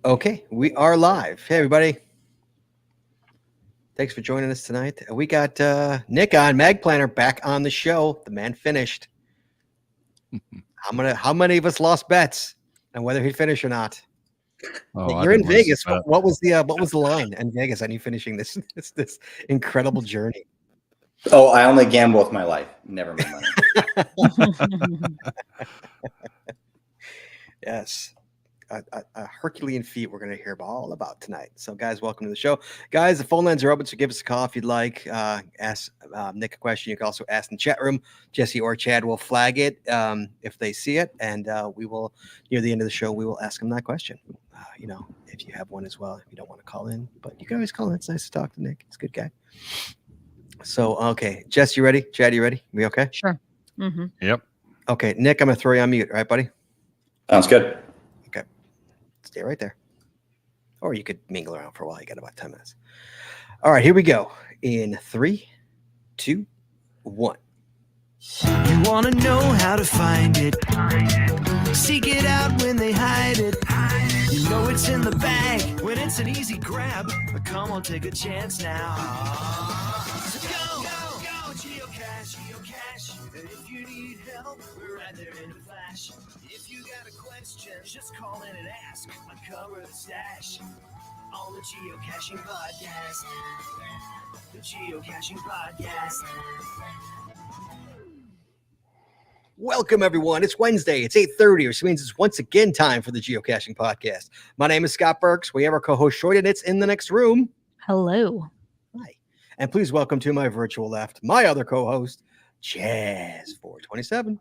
Okay, we are live. Hey, everybody. Thanks for joining us tonight. We got Nick on Magplanner back on the show. The man finished. How many of us lost bets on whether he'd finish or not? Oh, You're in Vegas. bet. What was the line in Vegas on you finishing this incredible journey? Oh, I only gamble with my life, never my money. Yes. A Herculean feat we're going to hear all about tonight. So, guys, welcome to the show. Guys, the phone lines are open, so give us a call if you'd like. Ask Nick a question. You can also ask in the chat room. Jesse or Chad will flag it if they see it, and we will, near the end of the show, we will ask them that question. If you have one as well, if you don't want to call in, but you can always call in. It's nice to talk to Nick. He's a good guy. So, okay. Jess, you ready? Chad, you ready? We okay? Sure. Mm-hmm. Yep. Okay. Nick, I'm going to throw you on mute. All right, buddy? Sounds good. Stay right there. Or you could mingle around for a while. You got about 10 minutes. All right, here we go. In 3, 2, 1. You want to know how to find it. Seek it out when they hide it. You know it's in the bag when it's an easy grab. But come on, take a chance now. So go, geocache. If you need help, we're right there in a flash. If you got a question, just call in and ask. Uncover the stash on the Geocaching Podcast. The Geocaching Podcast. Welcome, everyone. It's Wednesday. It's 8:30, which means it's once again time for the Geocaching Podcast. My name is Scott Burks. We have our co-host Short and It's in the next room. Hello. Hi. And please welcome to my virtual left, my other co-host, Jazz427.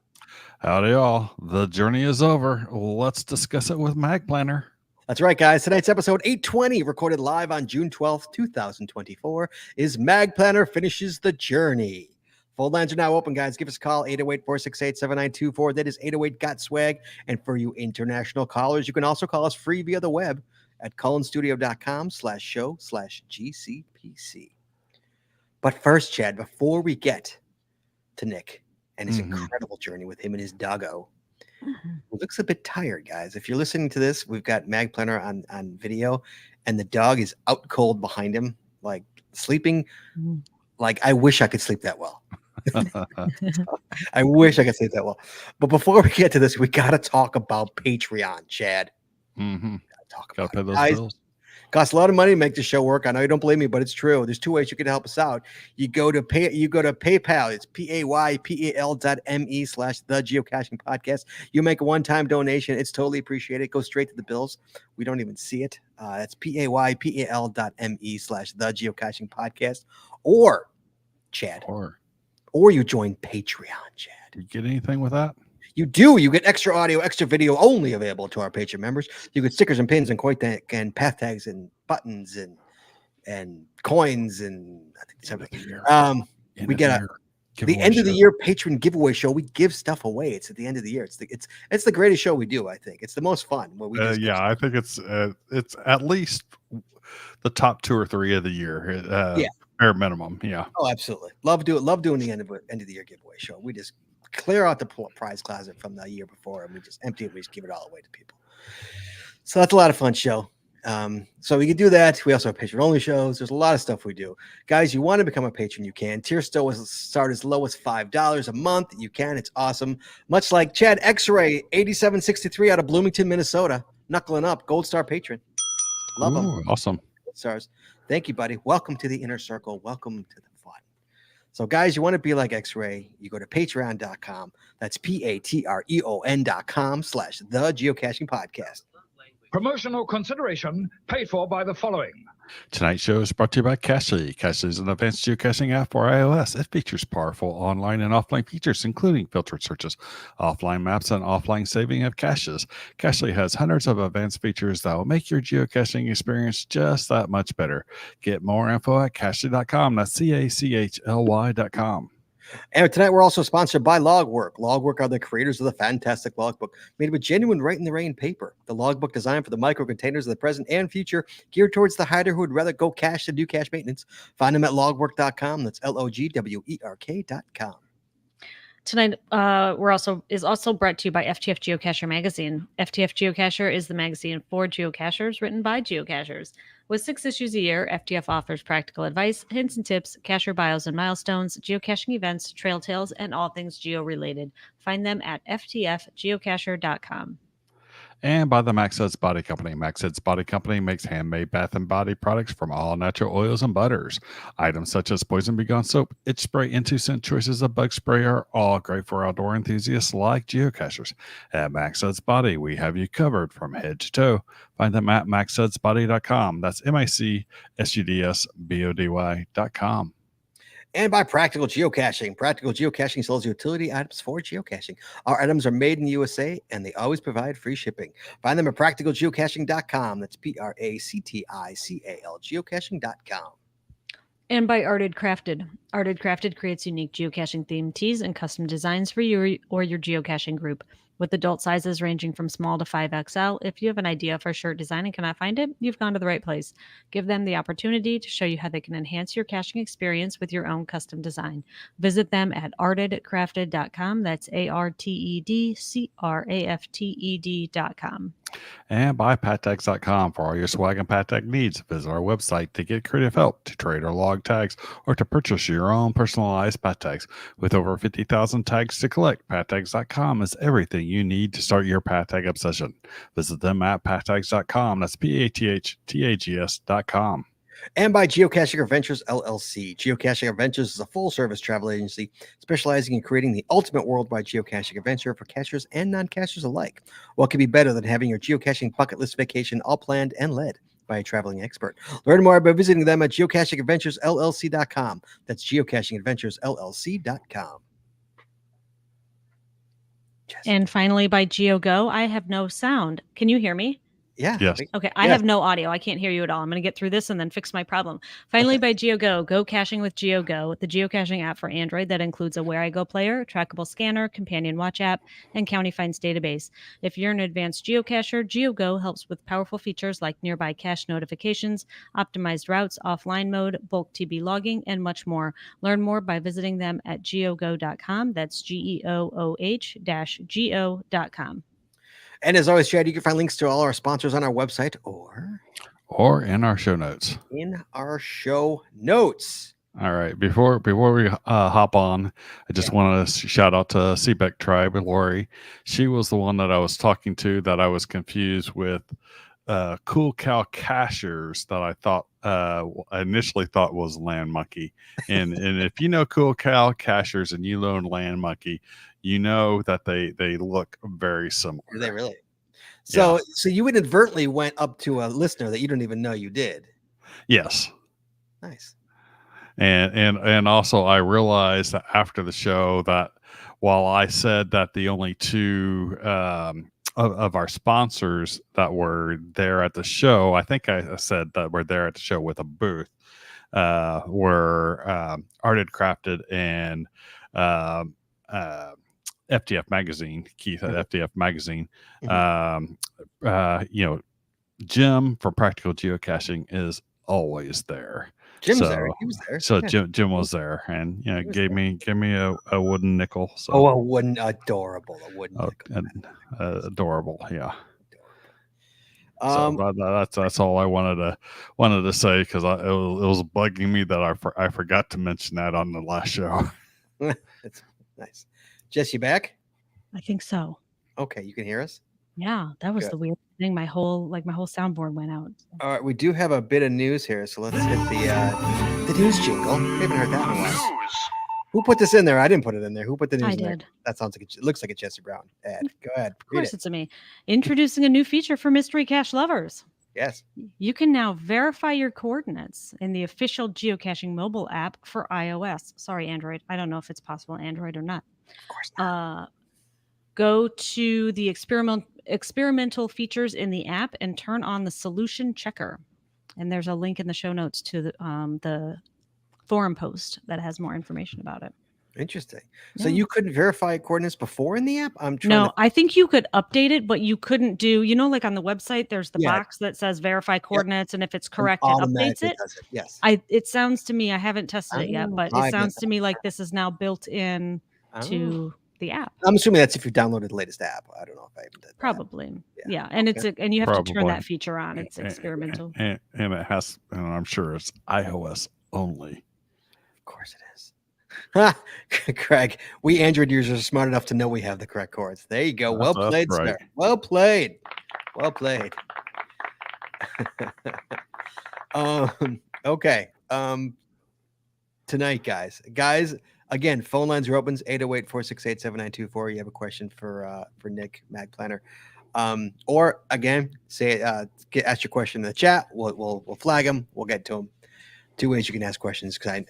Howdy, y'all. The journey is over. Let's discuss it with Magplanner. That's right, guys. Tonight's episode 820, recorded live on June 12th, 2024, is Magplanner Finishes the Journey. Phone lines are now open, guys. Give us a call, 808-468-7924. That is 808-GOT-SWAG. And for you international callers, you can also call us free via the web at cullenstudio.com/show/GCPC. But first, Chad, before we get to Nick and his incredible journey with him and his doggo, he looks a bit tired, guys. If you're listening to this, we've got Magplanner on video, and the dog is out cold behind him, like sleeping. Like, I wish I could sleep that well. I wish I could sleep that well. But before we get to this, we got to talk about Patreon, Chad. Mm-hmm. Talk Gotta about pay it. those Guys, bills. costs a lot of money to make this show work. I know you don't believe me, but it's true. There's 2 ways you can help us out. You go to PayPal. It's PAYPAL.me/the Geocaching Podcast. You make a one-time donation. It's totally appreciated. It goes straight to the bills. We don't even see it. That's PAYPAL.me/the Geocaching Podcast. Or, Chad, or you join Patreon, Chad. You get anything with that? You do. You get extra audio, extra video only available to our Patreon members. You get stickers and pins and coin and path tags and buttons and coins and I think something. We get the end of the year patron giveaway show. We give stuff away. It's at the end of the year. It's the greatest show we do. I think it's the most fun. Where we I think it's at least the top 2 or 3 of the year. Bare minimum. Yeah. Oh, absolutely. Love doing the end of the year giveaway show. We just clear out the prize closet from the year before, and we just empty it. We just give it all away to people. So that's a lot of fun show. So we can do that. We also have patron only shows. There's a lot of stuff we do. Guys, you want to become a patron, you can. Tier start as low as $5 a month. You can. It's awesome. Much like Chad X-Ray 8763 out of Bloomington, Minnesota, knuckling up, gold star patron. Love him. Awesome. Gold stars. Thank you, buddy. Welcome to the inner circle. Welcome to the fun. So, guys, you want to be like X-Ray, you go to patreon.com. That's patreon.com/the Geocaching Podcast. Promotional consideration paid for by the following. Tonight's show is brought to you by Cachly. Cachly is an advanced geocaching app for iOS. It features powerful online and offline features, including filtered searches, offline maps, and offline saving of caches. Cachly has hundreds of advanced features that will make your geocaching experience just that much better. Get more info at cachly.com. That's CACHLY.com. And tonight we're also sponsored by Logwork. Logwork are the creators of the fantastic logbook made with genuine Right in the Rain paper. The logbook designed for the micro containers of the present and future, geared towards the hider who would rather go cache than do cache maintenance. Find them at logwork.com. That's LOGWERK.com. Tonight, is also brought to you by FTF Geocacher magazine. FTF Geocacher is the magazine for geocachers, written by geocachers. With 6 issues a year, FTF offers practical advice, hints and tips, cacher bios and milestones, geocaching events, trail tales, and all things geo-related. Find them at ftfgeocacher.com. And by the Max Heads Body Company. Max Heads Body Company makes handmade bath and body products from all natural oils and butters. Items such as Poison Bee Gone soap, itch spray, and 2-cent choices of bug spray are all great for outdoor enthusiasts like geocachers. At Max Heads Body, we have you covered from head to toe. Find them at maxheadsbody.com. That's MACSUDSBODY.com. And by Practical Geocaching. Practical Geocaching sells utility items for geocaching. Our items are made in the USA, and they always provide free shipping. Find them at practicalgeocaching.com. That's PRACTICAL, geocaching.com. And by Arted Crafted. Arted Crafted creates unique geocaching themed tees and custom designs for you or your geocaching group. With adult sizes ranging from small to 5XL, if you have an idea for a shirt design and cannot find it, you've gone to the right place. Give them the opportunity to show you how they can enhance your caching experience with your own custom design. Visit them at artedcrafted.com. That's ARTEDCRAFTED.com. And by pattags.com for all your swag and pattag needs. Visit our website to get creative help, to trade or log tags, or to purchase your own personalized pat tags. With over 50,000 tags to collect, pattags.com is everything you need to start your pat tag obsession. Visit them at pattags.com. That's PATHTAGS.com. And by Geocaching Adventures LLC. Geocaching Adventures is a full-service travel agency specializing in creating the ultimate worldwide geocaching adventure for cachers and non-cachers alike. What could be better than having your geocaching bucket list vacation all planned and led by a traveling expert? Learn more by visiting them at geocachingadventuresllc.com. That's geocachingadventuresllc.com. And finally, by GeoGo, I have no sound. Can you hear me? Yeah. Yes. Okay, I have no audio. I can't hear you at all. I'm going to get through this and then fix my problem. Finally, by GeoGo, go caching with GeoGo, the geocaching app for Android that includes a Where I Go player, trackable scanner, companion watch app, and County Finds database. If you're an advanced geocacher, GeoGo helps with powerful features like nearby cache notifications, optimized routes, offline mode, bulk TB logging, and much more. Learn more by visiting them at geogo.com. That's GEOOH-go.com. And as always, Chad, you can find links to all our sponsors on our website or in our show notes. All right. Before we hop on, I just want to shout out to Seebeck Tribe and Lori. She was the one that I was talking to that I was confused with Cool Cow Cachers that I thought I initially thought was Land Monkey. And if you know Cool Cow Cachers and you learn Land Monkey, you know that they look very similar. Are they really? So you inadvertently went up to a listener that you don't even know you did. Yes. Nice. And also I realized that after the show that while I said that the only two of our sponsors that were there at the show, I think I said that we're there at the show with a booth, were Arted Crafted and FTF Magazine, Keith at FTF Magazine. Jim from Practical Geocaching is always there. Jim's there. He was there. So Jim was there, and gave me a wooden nickel. So a wooden nickel. Adorable, yeah. So that's all I wanted to say because it was bugging me that I forgot to mention that on the last show. That's nice. Jess, you back? I think so. Okay, you can hear us? Yeah, that was the weird thing. My whole soundboard went out. All right, we do have a bit of news here, so let's hit the news jingle. We haven't heard that in a while. Who put this in there? I didn't put it in there. Who put the news in there? That sounds like it looks like a Jesse Brown ad. Go ahead. Of course, it's me. Introducing a new feature for mystery cache lovers. Yes. You can now verify your coordinates in the official geocaching mobile app for iOS. Sorry, Android. I don't know if it's possible on Android or not. Of course not. Go to the experimental features in the app and turn on the solution checker. And there's a link in the show notes to the forum post that has more information about it. Interesting. So you couldn't verify coordinates before in the app? I think you could update it, but you couldn't do, like on the website, there's the box that says verify coordinates. And if it's correct, it updates it. Does it. Yes. It sounds to me, I haven't tested it yet, but it sounds to me like this is now built in to the app. I'm assuming that's if you downloaded the latest app. I don't know if I even did that. Probably. Yeah. Yeah. And and you have to turn Probably. that feature on. It's experimental. And it has, and I'm sure it's iOS only. Of course it is. Craig, we Android users are smart enough to know we have the correct chords. There you go. Well That's played, right. sir. Well played. Well played. Okay. Tonight, guys, again, phone lines are open. 808-468-7924. You have a question for Nick Magplanner. Or again, ask your question in the chat. We'll flag him. We'll get to him. Two ways you can ask questions, because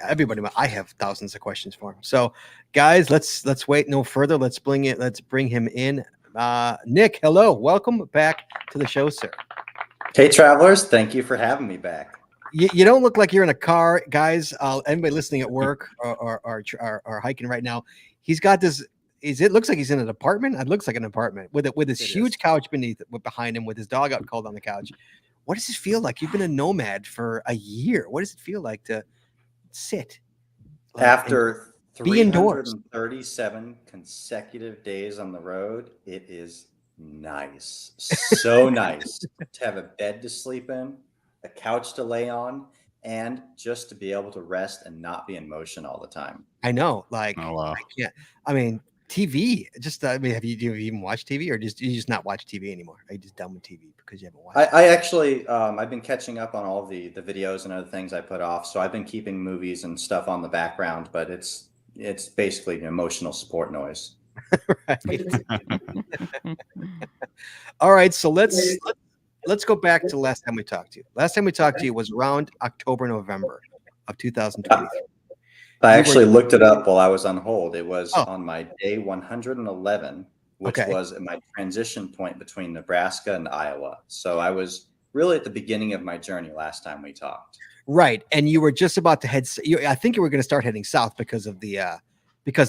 I have thousands of questions for him. So, guys, let's wait no further. Let's bring him in. Nick, hello, welcome back to the show, sir. Hey, travelers, thank you for having me back. You don't look like you're in a car, guys. Anybody listening at work or hiking right now, he's got this. It looks like he's in an apartment. It looks like an apartment with this huge couch behind him, with his dog out cold on the couch. What does it feel like? You've been a nomad for a year. What does it feel like to sit after be indoors? 337 consecutive days on the road? It is nice, so nice to have a bed to sleep in, a couch to lay on, and just to be able to rest and not be in motion all the time. I know, like, Oh, wow. I can't. I mean, TV. have you even watched TV, or do you just not watch TV anymore? Are you just done with TV because you haven't watched? I actually, I've been catching up on all the videos and other things I put off. So I've been keeping movies and stuff on the background, but it's basically an emotional support noise. Right. All right, so let's go back to the last time we talked to you. Last time we talked to you was around October, November of 2023. I actually looked it up while I was on hold. It was on my day 111, which was at my transition point between Nebraska and Iowa. So I was really at the beginning of my journey last time we talked. Right, and you were just about to head. I think you were going to start heading south because of the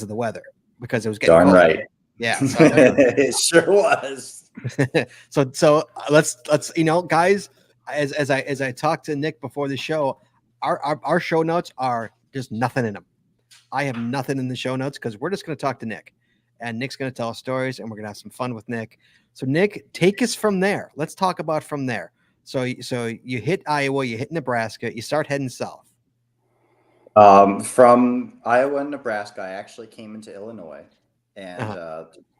weather, because it was getting darn cold. Right. Yeah, so it sure was. so let's guys, as I talked to Nick before the show, our show notes are just nothing in them. I have nothing in the show notes because we're just going to talk to Nick, and Nick's going to tell us stories, and we're going to have some fun with Nick. So Nick, take us from there. Let's talk about from there. So you hit Iowa, you hit Nebraska, you start heading south. From Iowa and Nebraska, I actually came into Illinois, and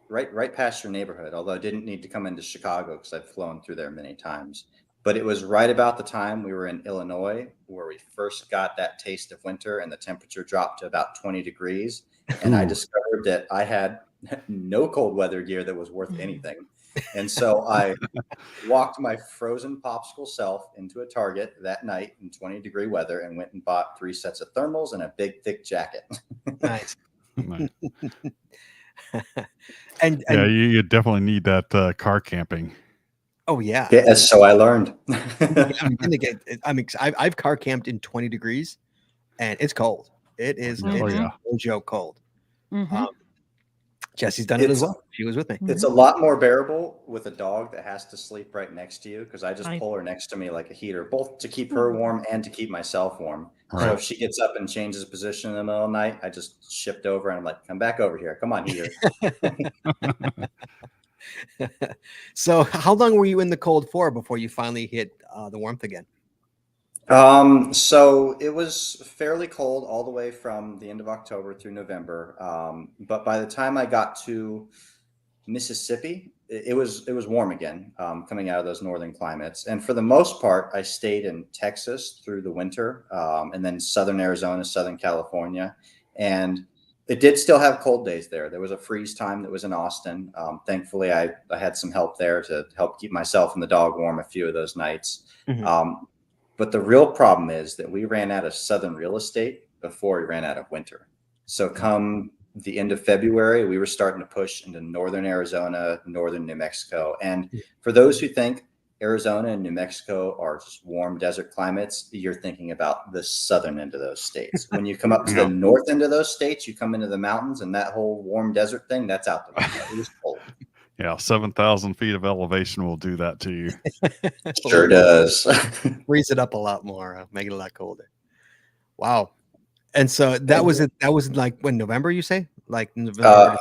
right past your neighborhood, although I didn't need to come into Chicago because I've flown through there many times. But it was right about the time we were in Illinois where we first got that taste of winter, and the temperature dropped to about 20 degrees. And I discovered that I had no cold weather gear that was worth anything. And so I walked my frozen popsicle self into a Target that night in 20-degree weather and went and bought 3 sets of thermals and a big, thick jacket. Nice. And yeah, you definitely need that car camping. Oh yeah. Yeah, so I learned. I've car camped in 20 degrees, and it's cold. It is no joke cold. Mm-hmm. Jesse's done it as well. She was with me. It's a lot more bearable with a dog that has to sleep right next to you, because I just pull her next to me like a heater, both to keep her warm and to keep myself warm. Right. So if she gets up and changes position in the middle of the night, I just shift over and I'm like, come back over here. Come on, heater. So how long were you in the cold for before you finally hit the warmth again? So it was fairly cold all the way from the end of October through November. But by the time I got to Mississippi, it was warm again, coming out of those northern climates. And for the most part, I stayed in Texas through the winter, and then southern Arizona, southern California. And it did still have cold days there. There was a freeze time that was in Austin. Thankfully, I had some help there to help keep myself and the dog warm a few of those nights. Mm-hmm. But the real problem is that we ran out of southern real estate before we ran out of winter. So come the end of February, we were starting to push into northern Arizona, northern New Mexico. And for those who think Arizona and New Mexico are just warm desert climates, you're thinking about the southern end of those states. When you come up to the north end of those states, you come into the mountains, and that whole warm desert thing, that's out the window. It was cold. Yeah, 7,000 feet of elevation will do that to you. Sure does. Freeze it up a lot more, make it a lot colder. Wow. And so that was like when, November, you say? like November?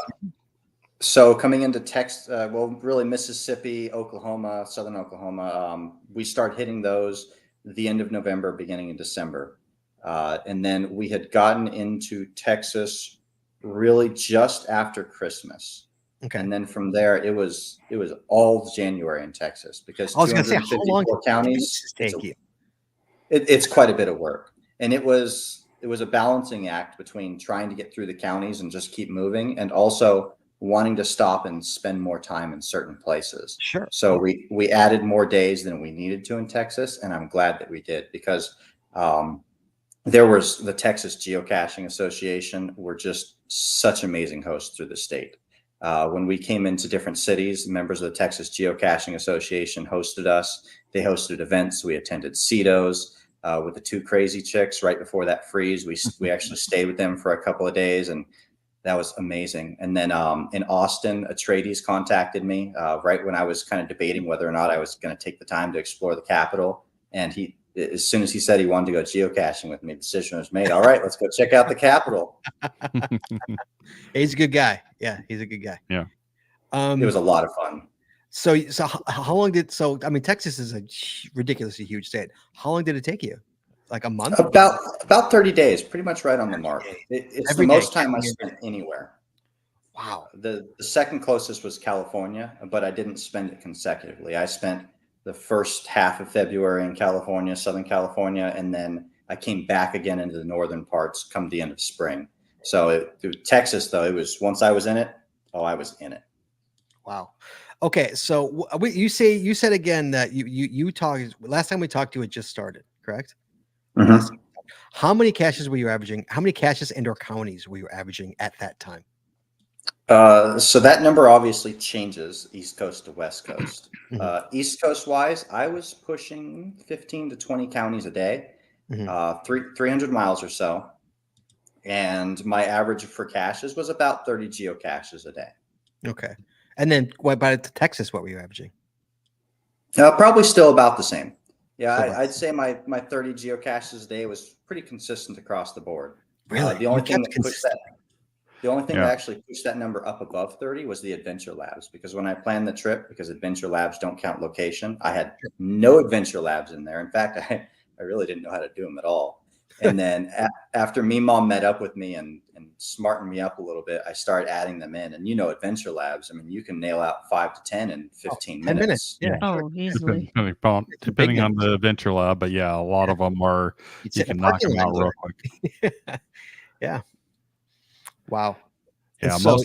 So coming into Texas, well, really Mississippi, Oklahoma, Southern Oklahoma, we start hitting those the end of November, beginning of December. And then we had gotten into Texas really just after Christmas. Okay. And then from there, it was all January in Texas because I was going to say, how long 254 did counties this take you? It's quite a bit of work. And it was a balancing act between trying to get through the counties and just keep moving, and also wanting to stop and spend more time in certain places. Sure. So we added more days than we needed to in Texas, and I'm glad that we did, because there was the Texas Geocaching Association were just such amazing hosts through the state. When we came into different cities, members of the Texas Geocaching Association hosted us. They hosted events. We attended CETOs with the two crazy chicks right before that freeze. We actually stayed with them for a couple of days, and that was amazing. And then in Austin, Atreides contacted me right when I was kind of debating whether or not I was going to take the time to explore the Capitol. And as soon as he said he wanted to go geocaching with me, the decision was made. All right, let's go check out the Capitol. He's a good guy. Yeah, he's a good guy. Yeah. It was a lot of fun. So how long I mean, Texas is a ridiculously huge state. How long did it take you? Like a month? About 30 days, pretty much right on the mark. It's Every the most day. time I spent anywhere. Wow. The second closest was California, but I didn't spend it consecutively. I spent the first half of February in California, Southern California, and then I came back again into the northern parts come the end of spring. So through Texas, though, it was once I was in it, I was in it. Wow. Okay, so you said again that you talked last time we talked to it just started, correct? Mm-hmm. How many caches were you averaging? How many caches and/or counties were you averaging at that time? So that number obviously changes East Coast to West Coast. East Coast wise, I was pushing 15 to 20 counties a day, 300 miles or so. And my average for caches was about 30 geocaches a day. Okay. And then what about Texas? What were you averaging? Probably still about the same. Yeah, I'd say my 30 geocaches a day was pretty consistent across the board. Really? The only thing that actually pushed that number up above 30 was the Adventure Labs, because when I planned the trip, because Adventure Labs don't count location, I had no Adventure Labs in there. In fact, I really didn't know how to do them at all. And then after Meemaw met up with me and smartened me up a little bit, I started adding them in. And Adventure Labs, I mean, you can nail out 5 to 10 in 15 minutes. Yeah. Oh, easily. Depending on the Adventure Lab, but yeah, a lot of them are, you can knock them out real quick. Yeah. Wow. Yeah, so,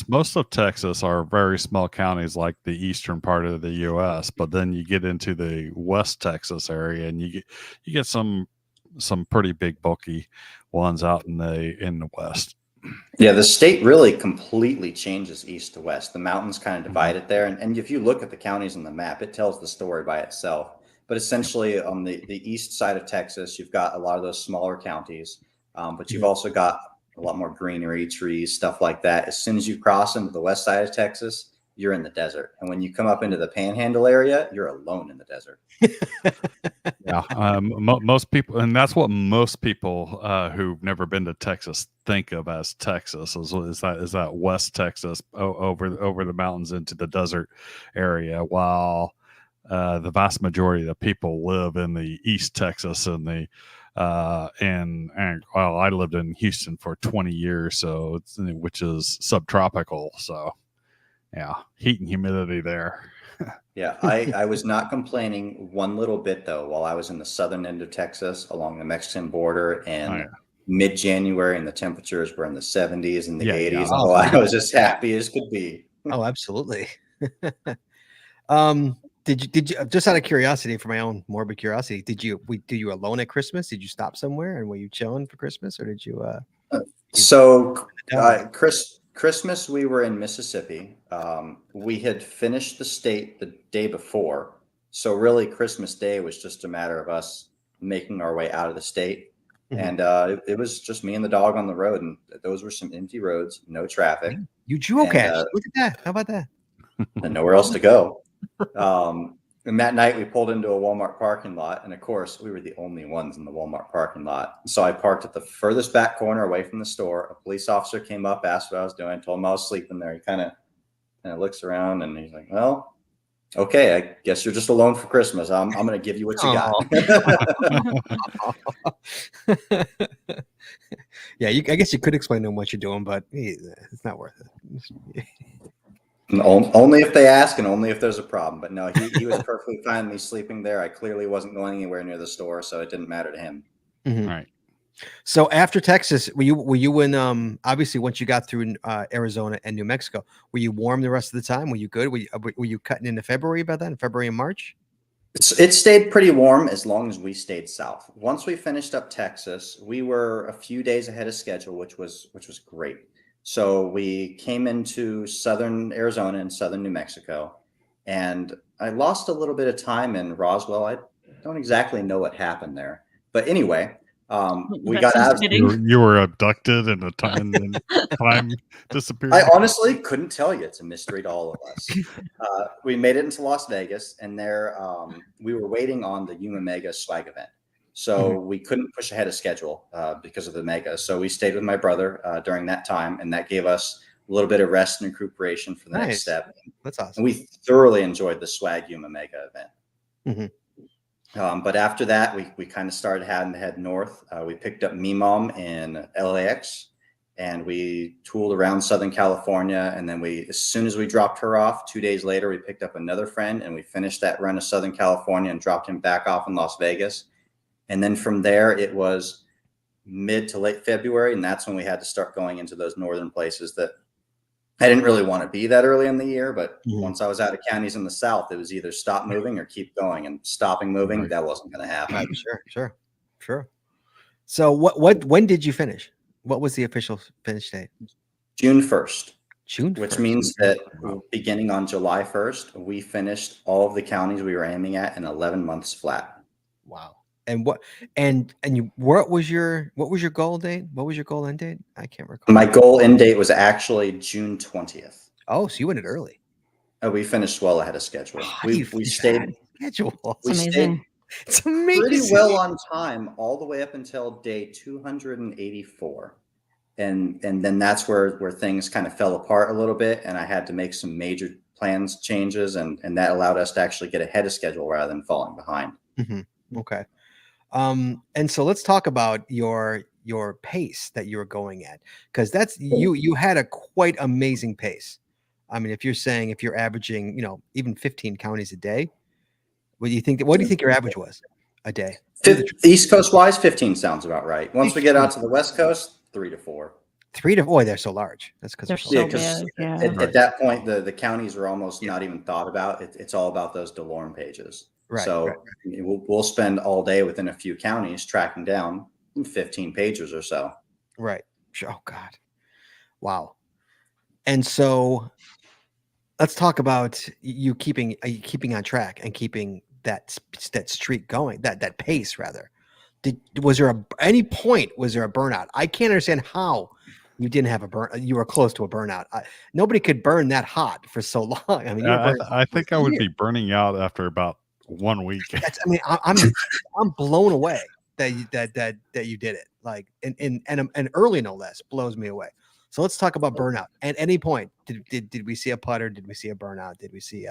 most of Texas are very small counties, like the eastern part of the U.S. But then you get into the West Texas area, and you get some pretty big, bulky ones out in the West. Yeah, the state really completely changes east to west. The mountains kind of divide it there, and if you look at the counties on the map, it tells the story by itself. But essentially, on the east side of Texas, you've got a lot of those smaller counties, but you've also got a lot more greenery, trees, stuff like that. As soon as you cross into the west side of Texas, you're in the desert. And when you come up into the Panhandle area, you're alone in the desert. Yeah. Most people, and that's what most people who've never been to Texas think of as Texas is that West Texas over the mountains into the desert area, while the vast majority of the people live in the East Texas and I lived in Houston for 20 years, so which is subtropical. So yeah, heat and humidity there. Yeah, I was not complaining one little bit, though, while I was in the southern end of Texas along the Mexican border and mid-January, and the temperatures were in the 70s and the 80s. Yeah. Oh, I was as happy as could be. Oh, absolutely. Did you just out of curiosity, for my own morbid curiosity, did you alone at Christmas? Did you stop somewhere and were you chilling for Christmas, or did you Christmas, we were in Mississippi. We had finished the state the day before. So really Christmas Day was just a matter of us making our way out of the state. And it was just me and the dog on the road. And those were some empty roads, no traffic. You geocache. Look at that. How about that? And nowhere else to go. And that night we pulled into a Walmart parking lot, and of course we were the only ones in the Walmart parking lot. So I parked at the furthest back corner away from the store. A police officer came up, asked what I was doing, told him I was sleeping there. He kind of looks around and he's like, "Well, okay, I guess you're just alone for Christmas. I'm going to give you what you got." Yeah, I guess you could explain to them what you're doing, but it's not worth it. Only if they ask and only if there's a problem. But no, he was perfectly fine with me sleeping there. I clearly wasn't going anywhere near the store, so it didn't matter to him. Mhm. Right. So after Texas, were you in obviously once you got through Arizona and New Mexico, were you warm the rest of the time? Were you good? Were you cutting into February by then? February and March? It stayed pretty warm as long as we stayed south. Once we finished up Texas, we were a few days ahead of schedule, which was great. So we came into southern Arizona and southern New Mexico, and I lost a little bit of time in Roswell. I don't exactly know what happened there, but anyway, we That got seems out. fitting. You were abducted and then time disappeared. I honestly couldn't tell you. It's a mystery to all of us. We made it into Las Vegas, and there we were waiting on the Yuma Mega swag event. So we couldn't push ahead of schedule because of the Mega. So we stayed with my brother during that time, and that gave us a little bit of rest and recuperation for the next Nice. step. That's awesome. And we thoroughly enjoyed the swag Yuma Mega event. Mhm. But after that, we kind of started having to head north. We picked up Mimom in LAX, and we tooled around Southern California. And then as soon as we dropped her off, 2 days later, we picked up another friend, and we finished that run of Southern California and dropped him back off in Las Vegas. And then from there, it was mid to late February, and that's when we had to start going into those northern places that I didn't really want to be that early in the year. But once I was out of counties in the south, it was either stop moving or keep going. And stopping moving, Right. that wasn't going to happen. Sure. So when did you finish? What was the official finish date? June 1st. June 1st. Which means that beginning on July 1st, we finished all of the counties we were aiming at in 11 months flat. Wow. And what was your goal date? What was your goal end date? I can't recall. My goal end date was actually June 20th. Oh, so you went it early. We finished well ahead of schedule. How We you finish stayed ahead of schedule. we It's stayed amazing. It's pretty amazing. well on time all the way up until day 284. And then that's where things kind of fell apart a little bit, and I had to make some major plans changes, and that allowed us to actually get ahead of schedule rather than falling behind. Okay. And so let's talk about your pace that you were going at, because that's you had a quite amazing pace. I mean, if you're averaging, even 15 counties a day, what do you think your average was a day? East Coast wise, 15 sounds about right. Once we get out to the West Coast, 3 to 4. 3 to 4, they're so large. That's because They're they're so so large. big. Yeah. At that point, the counties are almost not even thought about. It's all about those DeLorme pages. Right. So we'll spend all day within a few counties tracking down 15 pages or so. Right. Oh God. Wow. And so let's talk about you keeping on track and keeping that streak going, that pace rather. Was there any point was there a burnout? I can't understand how you didn't have a burn. You were close to a burnout. Nobody could burn that hot for so long. I mean, I think I would be burning out after about 1 week. I'm blown away that you did it. Like and early, no less, blows me away. So let's talk about burnout. At any point, did we see a putter? Did we see a burnout? Did we see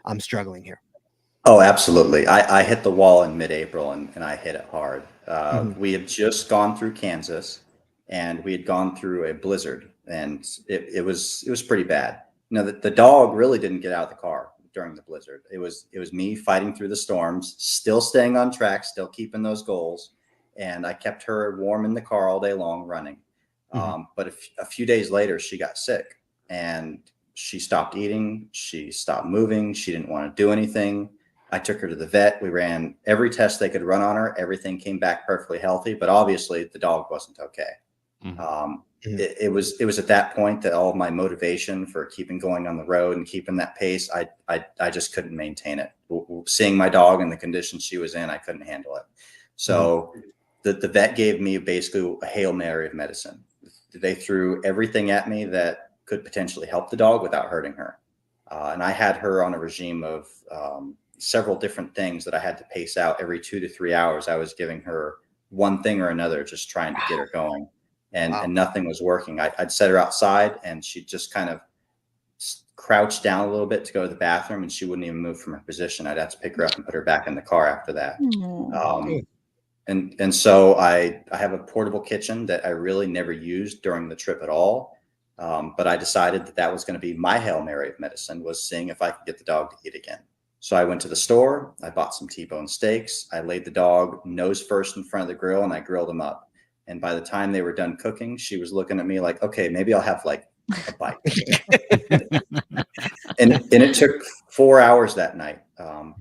I'm struggling here? Oh, absolutely. I hit the wall in mid-April and I hit it hard. We had just gone through Kansas, and we had gone through a blizzard, and it was pretty bad. The dog really didn't get out of the car during the blizzard. It was me fighting through the storms, still staying on track, still keeping those goals. And I kept her warm in the car all day long running. But a few days later, she got sick, and she stopped eating. She stopped moving. She didn't want to do anything. I took her to the vet. We ran every test they could run on her. Everything came back perfectly healthy, but obviously the dog wasn't okay. It was at that point that all of my motivation for keeping going on the road and keeping that pace, I just couldn't maintain it. Seeing my dog in the condition she was in, I couldn't handle it. So the vet gave me basically a Hail Mary of medicine. They threw everything at me that could potentially help the dog without hurting her. And I had her on a regime of several different things that I had to pace out every 2 to 3 hours. I was giving her one thing or another, just trying to get her going, and nothing was working. I'd set her outside, and she'd just kind of crouch down a little bit to go to the bathroom, and she wouldn't even move from her position. I'd have to pick her up and put her back in the car after that. And so I have a portable kitchen that I really never used during the trip at all. But I decided that was going to be my Hail Mary of medicine, was seeing if I could get the dog to eat again. So I went to the store, I bought some T-bone steaks, I laid the dog nose first in front of the grill, and I grilled him up. And by the time they were done cooking, she was looking at me like, okay, maybe I'll have like a bite. and it took 4 hours that night.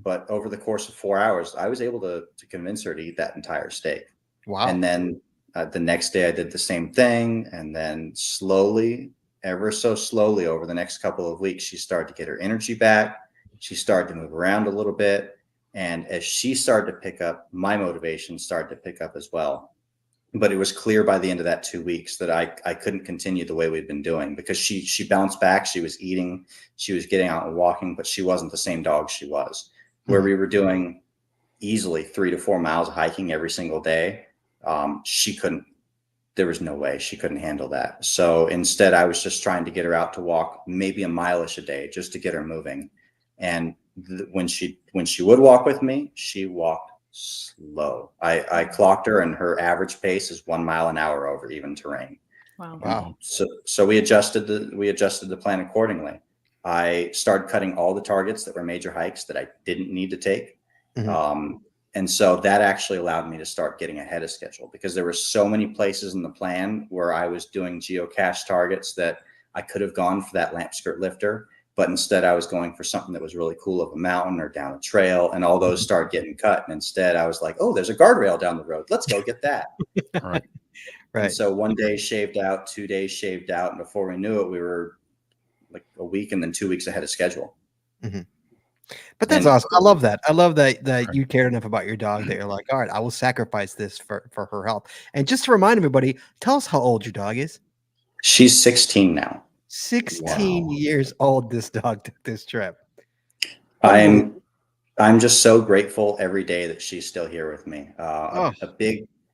But over the course of 4 hours, I was able to convince her to eat that entire steak. Wow. And then the next day I did the same thing. And then slowly, ever so slowly, over the next couple of weeks, she started to get her energy back. She started to move around a little bit. And as she started to pick up, my motivation started to pick up as well. But it was clear by the end of that 2 weeks that I couldn't continue the way we'd been doing, because she bounced back. She was eating, she was getting out and walking, but she wasn't the same dog she was. Where we were doing easily 3 to 4 miles of hiking every single day, she couldn't. There was no way she couldn't handle that. So instead, I was just trying to get her out to walk maybe a mile-ish a day just to get her moving. And when she would walk with me, she walked slow. I clocked her, and her average pace is 1 mile an hour over even terrain. Wow. So we adjusted the plan accordingly. I started cutting all the targets that were major hikes that I didn't need to take. And so that actually allowed me to start getting ahead of schedule, because there were so many places in the plan where I was doing geocache targets that I could have gone for that lamp skirt lifter. But instead, I was going for something that was really cool up a mountain or down a trail, and all those started getting cut. And instead, I was like, oh, there's a guardrail down the road. Let's go get that. Right. And so 1 day shaved out, 2 days shaved out. And before we knew it, we were like a week and then 2 weeks ahead of schedule. But that's awesome. I love that. I love that you cared enough about your dog that you're like, all right, I will sacrifice this for her health. And just to remind everybody, tell us how old your dog is. She's 16 now. 16 years old. This dog took this trip. I'm just so grateful every day that she's still here with me.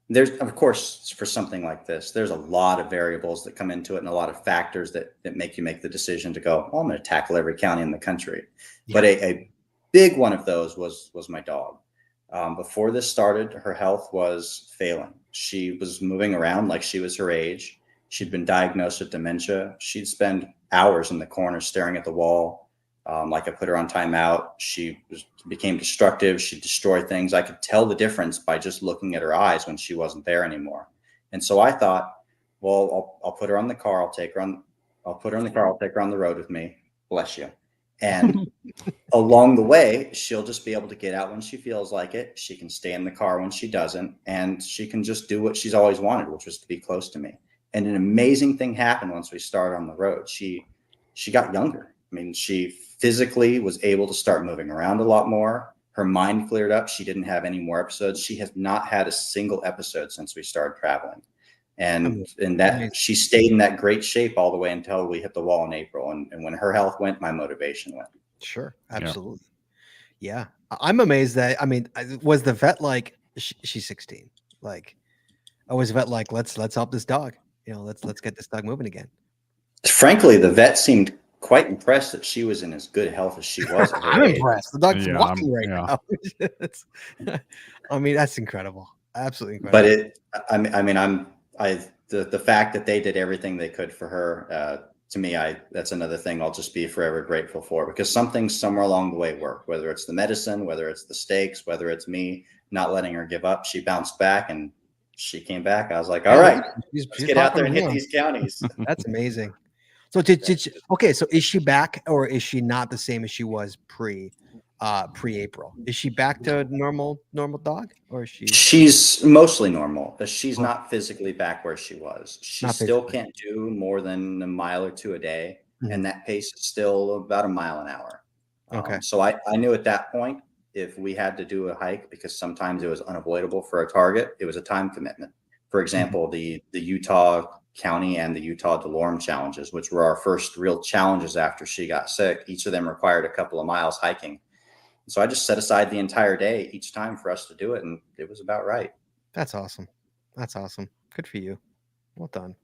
There's, of course, for something like this, there's a lot of variables that come into it, and a lot of factors that make you make the decision to go, oh, I'm going to tackle every county in the country. Yeah. But a big one of those was my dog. Before this started, her health was failing. She was moving around like she was her age. She'd been diagnosed with dementia. She'd spend hours in the corner staring at the wall. Like I put her on timeout. She became destructive. She'd destroy things. I could tell the difference by just looking at her eyes when she wasn't there anymore. And so I thought, well, I'll put her on the car. I'll put her in the car. I'll take her on the road with me. Bless you. And along the way, she'll just be able to get out when she feels like it. She can stay in the car when she doesn't. And she can just do what she's always wanted, which was to be close to me. And an amazing thing happened once we started on the road. She got younger. I mean, she physically was able to start moving around a lot more. Her mind cleared up. She didn't have any more episodes. She has not had a single episode since we started traveling. And that she stayed in that great shape all the way until we hit the wall in April. And when her health went, my motivation went. Sure. Absolutely. Yeah. I'm amazed that, I mean, was the vet like, she's 16. Like, I was vet like, let's help this dog. You know, let's get this dog moving again. Frankly, the vet seemed quite impressed that she was in as good health as she was. I'm impressed. The dog's walking right now. I mean, that's incredible. Absolutely incredible. But the fact that they did everything they could for her, to me, that's another thing I'll just be forever grateful for, because something somewhere along the way worked, whether it's the medicine, whether it's the steaks, whether it's me not letting her give up. She bounced back and she came back. I was like, all right, let's get out there and hit these counties. That's amazing. So so is she back, or is she not the same as she was pre-April? Is she back to normal dog, or is she? She's mostly normal, but she's not physically back where she was. She still can't do more than a mile or two a day. And that pace is still about a mile an hour. Okay. So I knew at that point, if we had to do a hike, because sometimes it was unavoidable for a target, it was a time commitment. For example, the Utah County and the Utah Delorme challenges, which were our first real challenges after she got sick, each of them required a couple of miles hiking. So I just set aside the entire day each time for us to do it, and it was about right. That's awesome. That's awesome. Good for you. Well done.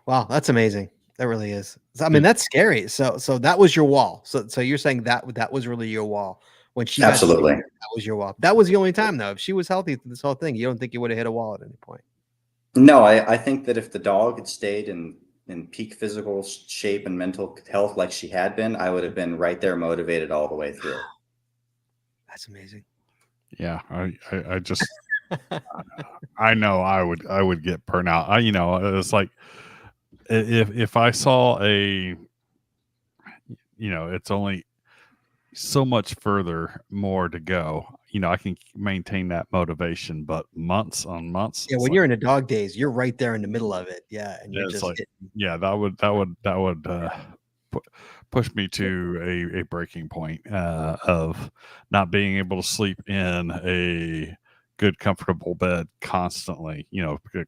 Wow, that's amazing. That really is. I mean, that's scary. So that was your wall. So you're saying that was really your wall when she got sick, Absolutely. that was your wall. That was the only time though. If she was healthy through this whole thing, you don't think you would have hit a wall at any point? No, I think that if the dog had stayed in peak physical shape and mental health like she had been, I would have been right there motivated all the way through. That's amazing. Yeah, I just I know I would get burnt out. It's like if I saw it's only so much further more to go. I can maintain that motivation, but months on months. Yeah, when you're in the dog days, you're right there in the middle of it. Yeah, and you're it's just like, hitting. yeah, that would push me to a breaking point of not being able to sleep in a good, comfortable bed constantly.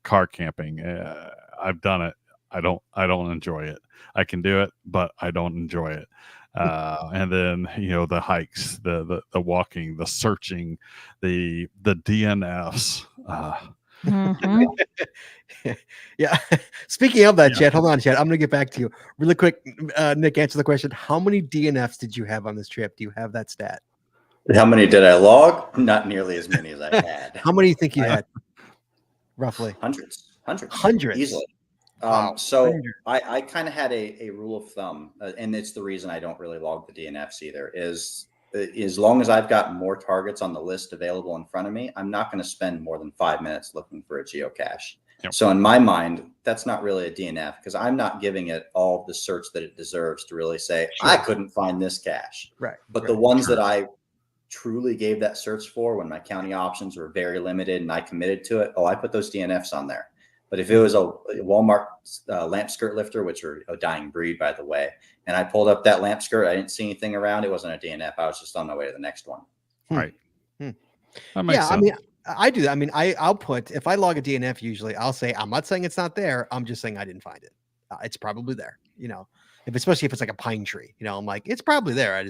Car camping. I've done it. I don't enjoy it. I can do it, but I don't enjoy it. And then the hikes, the walking, the searching, the DNFs. Yeah. Speaking of that, Yeah. Chad, hold on, Chad. I'm gonna get back to you really quick. Nick, answer the question. How many DNFs did you have on this trip? Do you have that stat? How many did I log? Not nearly as many as I had. How many do you think you had? Roughly. Hundreds Easily. easily. Wow, So 100. I kind of had a rule of thumb, and it's the reason I don't really log the DNFs either, is as long as I've got more targets on the list available in front of me, I'm not going to spend more than 5 minutes looking for a geocache. Yep. So in my mind, that's not really a DNF because I'm not giving it all the search that it deserves to really say, Sure. I couldn't find this cache. Right. But right. the ones that I truly gave that search for when my county options were very limited and I committed to it, I put those DNFs on there. But if it was a Walmart lamp skirt lifter, which are a dying breed, by the way, and I pulled up that lamp skirt, I didn't see anything around. It wasn't a DNF. I was just on my way to the next one. Right. That makes sense. I mean, I do that. I mean, I'll put, if I log a DNF, usually I'll say, I'm not saying it's not there. I'm just saying I didn't find it. It's probably there, especially if it's like a pine tree, I'm like, it's probably there.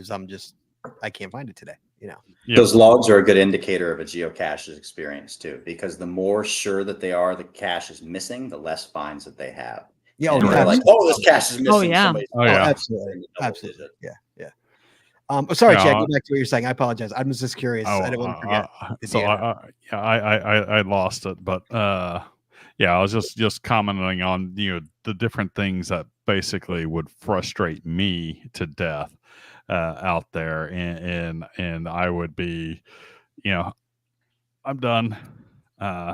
I can't find it today, Yep. Those logs are a good indicator of a geocache's experience too, because the more sure that they are the cache is missing, the less finds that they have. Yeah. And they're like, this cache is missing. yeah. Absolutely. Absolutely. Yeah. Sorry, Chad, go back to what you're saying. I apologize. I'm just curious. I don't want to forget. I lost it, but I was just commenting on the different things that basically would frustrate me to death out there, and I would be, I'm done.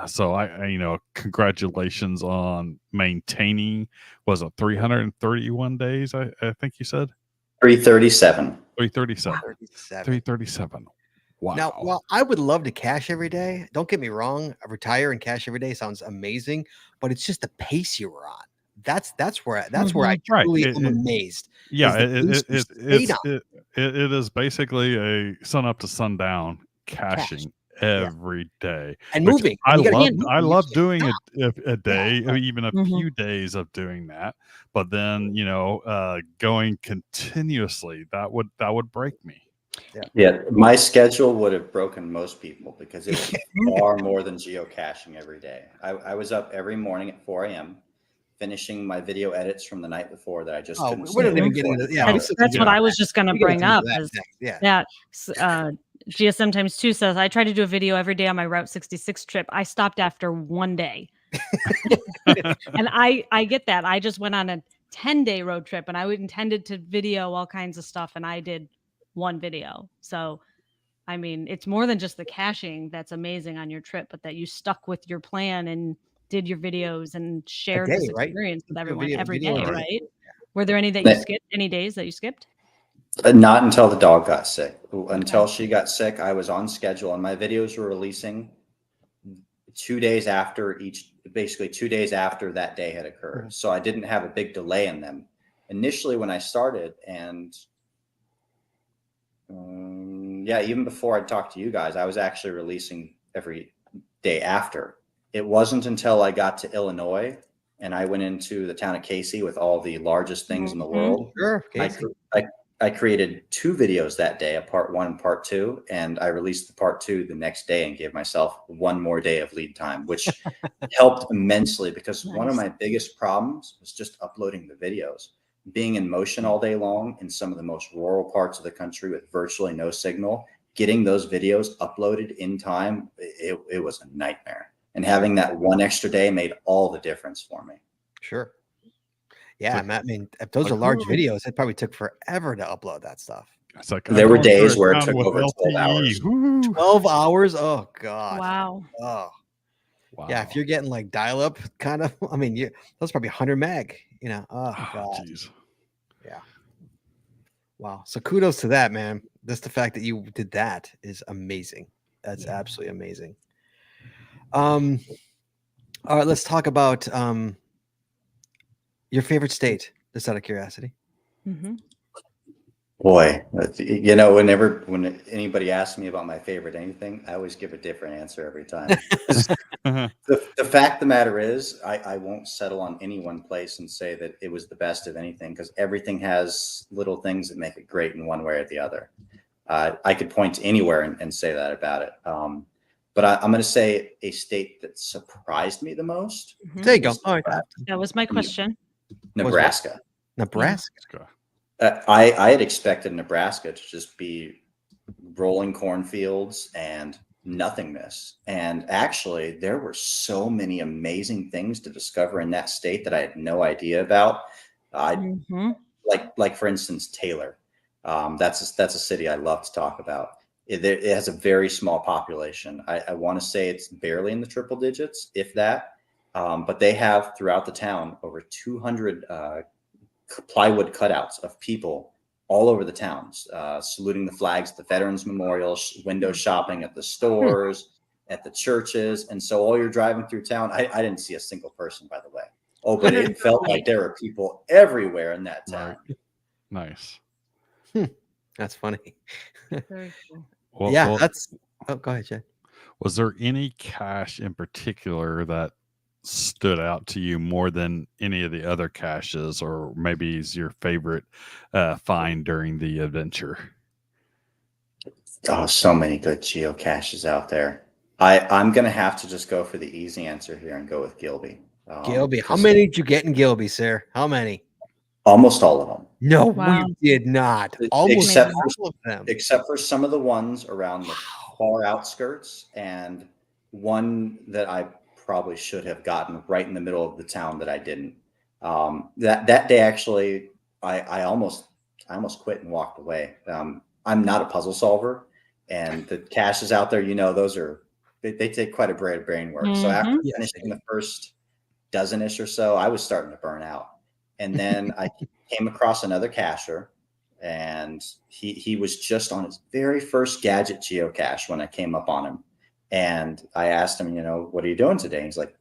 So I congratulations on maintaining. Was it 331 days? I think you said 337. 337. Wow. Now, while I would love to cache every day, don't get me wrong, retire and cache every day sounds amazing, but it's just the pace you were on. That's where I truly am amazed. Yeah, it is basically a sun up to sundown caching every day and moving. I love doing a day, even a few days of doing that, but then going continuously, that would break me. Yeah, my schedule would have broken most people because it was far more than geocaching every day. I was up every morning at 4 a.m. finishing my video edits from the night before that I just couldn't. We didn't even get into that's what I was just going to bring up. GSM times 2 says, I try to do a video every day on my Route 66 trip. I stopped after 1 day. And I get that. I just went on a 10-day road trip and I intended to video all kinds of stuff. And I did one video. So, I mean, it's more than just the caching that's amazing on your trip, but that you stuck with your plan and did your videos and shared this experience with everyone every day, right? Were there any that you skipped? Any days that you skipped? Not until the dog got sick. Until she got sick, I was on schedule, and my videos were releasing 2 days after basically 2 days after that day had occurred. So I didn't have a big delay in them. Initially, when I started, and even before I talked to you guys, I was actually releasing every day after. It wasn't until I got to Illinois and I went into the town of Casey with all the largest things in the world. Sure, created 2 videos that day, a part 1 and part 2, and I released the part 2 the next day and gave myself 1 more day of lead time, which helped immensely because one of Nice. my biggest problems was just uploading the videos. Being in motion all day long in some of the most rural parts of the country with virtually no signal, getting those videos uploaded in time, it was a nightmare. And having that 1 extra day made all the difference for me. Sure. Yeah, like- Matt, I mean, if those like are large who- videos, it probably took forever to upload that stuff. It's like There I'm were going through days a where it town took with over 12 hours. Woo. 12 hours? Oh, God. Wow. Oh, Wow. yeah. If you're getting like dial up kind of, I mean, that's probably 100 meg, you know. Oh, Ah, God. jeez. Yeah. Wow. So kudos to that, man. Just the fact that you did that is amazing. That's absolutely amazing. All right, let's talk about your favorite state, just out of curiosity. Hmm. Boy, when anybody asks me about my favorite anything, I always give a different answer every time. The fact of the matter is, I won't settle on any one place and say that it was the best of anything because everything has little things that make it great in one way or the other. I could point to anywhere and say that about it. But I'm going to say a state that surprised me the most. There you go. was All right. That was my question. Nebraska. Nebraska. I had expected Nebraska to just be rolling cornfields and nothingness. And actually, there were so many amazing things to discover in that state that I had no idea about. Mhm. Like for instance, Taylor. That's a city I love to talk about. It has a very small population. I want to say it's barely in the triple digits, if that. But they have throughout the town over 200 plywood cutouts of people all over the towns, saluting the flags at the Veterans Memorial, window shopping at the stores, at the churches. And so while you're driving through town, I didn't see a single person, by the way. Oh, but it felt like there were people everywhere in that town. Right. Nice. That's funny. Very cool. Well, Yeah, well, that's. Oh, go ahead, Jay. was there any cache in particular that stood out to you more than any of the other caches, or maybe is your favorite find during the adventure? Oh, so many good geocaches out there. I'm going to have to just go for the easy answer here and go with Gilby. Gilby. How 'cause many did you get in Gilby, sir? How many? Almost all of them. No, Wow. we did not. Almost Except all of them. Except for some of the ones around the far outskirts and one that I probably should have gotten right in the middle of the town that I didn't. That day, actually, I almost quit and walked away. I'm not a puzzle solver, and the caches out there, they take quite a bit of brain work. So after Mhm. finishing the first dozen-ish or so, I was starting to burn out. And then I came across another cacher, and he was just on his very first gadget geocache when I came up on him. And I asked him, what are you doing today? And he's like,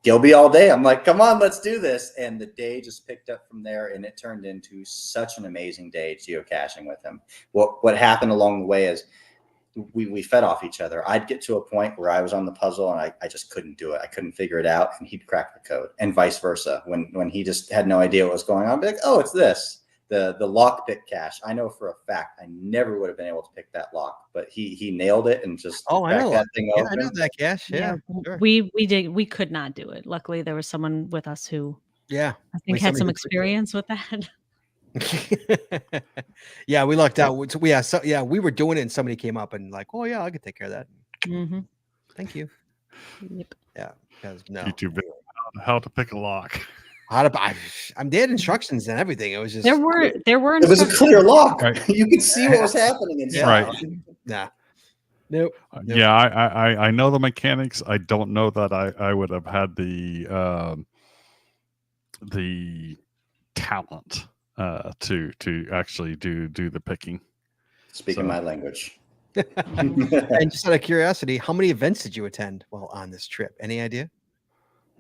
Gilby all day. I'm like, come on, let's do this. And the day just picked up from there, and it turned into such an amazing day geocaching with him. What happened along the way is we fed off each other. I'd get to a point where I was on the puzzle and I just couldn't do it. I couldn't figure it out, and he'd crack the code, and vice versa. When he just had no idea what was going on, I'd be like, oh, it's this. The lock pick cache. I know for a fact I never would have been able to pick that lock, but he nailed it and just cracked that thing Yeah, open. I know that cache. Yeah, sure. We could not do it. Luckily, there was someone with us who Yeah. I think Like had somebody some who- experience with that. Yeah, we lucked out. We were doing it, and somebody came up and like, oh yeah, I could take care of that. Hmm. Thank you. Yep. Yeah, because no, YouTube video on how to pick a lock. They had instructions and everything. It was just There were It was a clear lock. Right. You could see what was happening inside. Right. Nah. Nope. Nope. Yeah, I know the mechanics. I don't know that I would have had the talent to actually do the picking. Speaking my language. And just out of curiosity, how many events did you attend while on this trip? Any idea?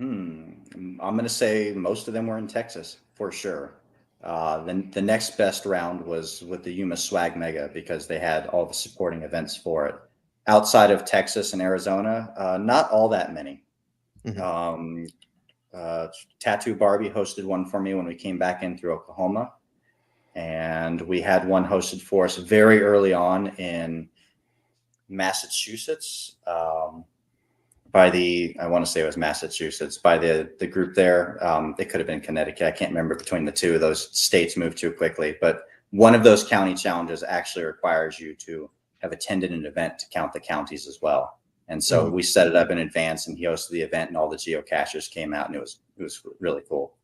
I'm going to say most of them were in Texas for sure. Then the next best round was with the Yuma Swag Mega because they had all the supporting events for it. Outside of Texas and Arizona, not all that many. Mhm. Tattoo Barbie hosted one for me when we came back in through Oklahoma. and we had one hosted for us very early on in Massachusetts. I want to say it was Massachusetts, by the group there. It could have been Connecticut. I can't remember between the two. Those states moved too quickly. But one of those county challenges actually requires you to have attended an event to count the counties as well. And so we set it up in advance, and he hosted the event, and all the geocachers came out, and it was really cool.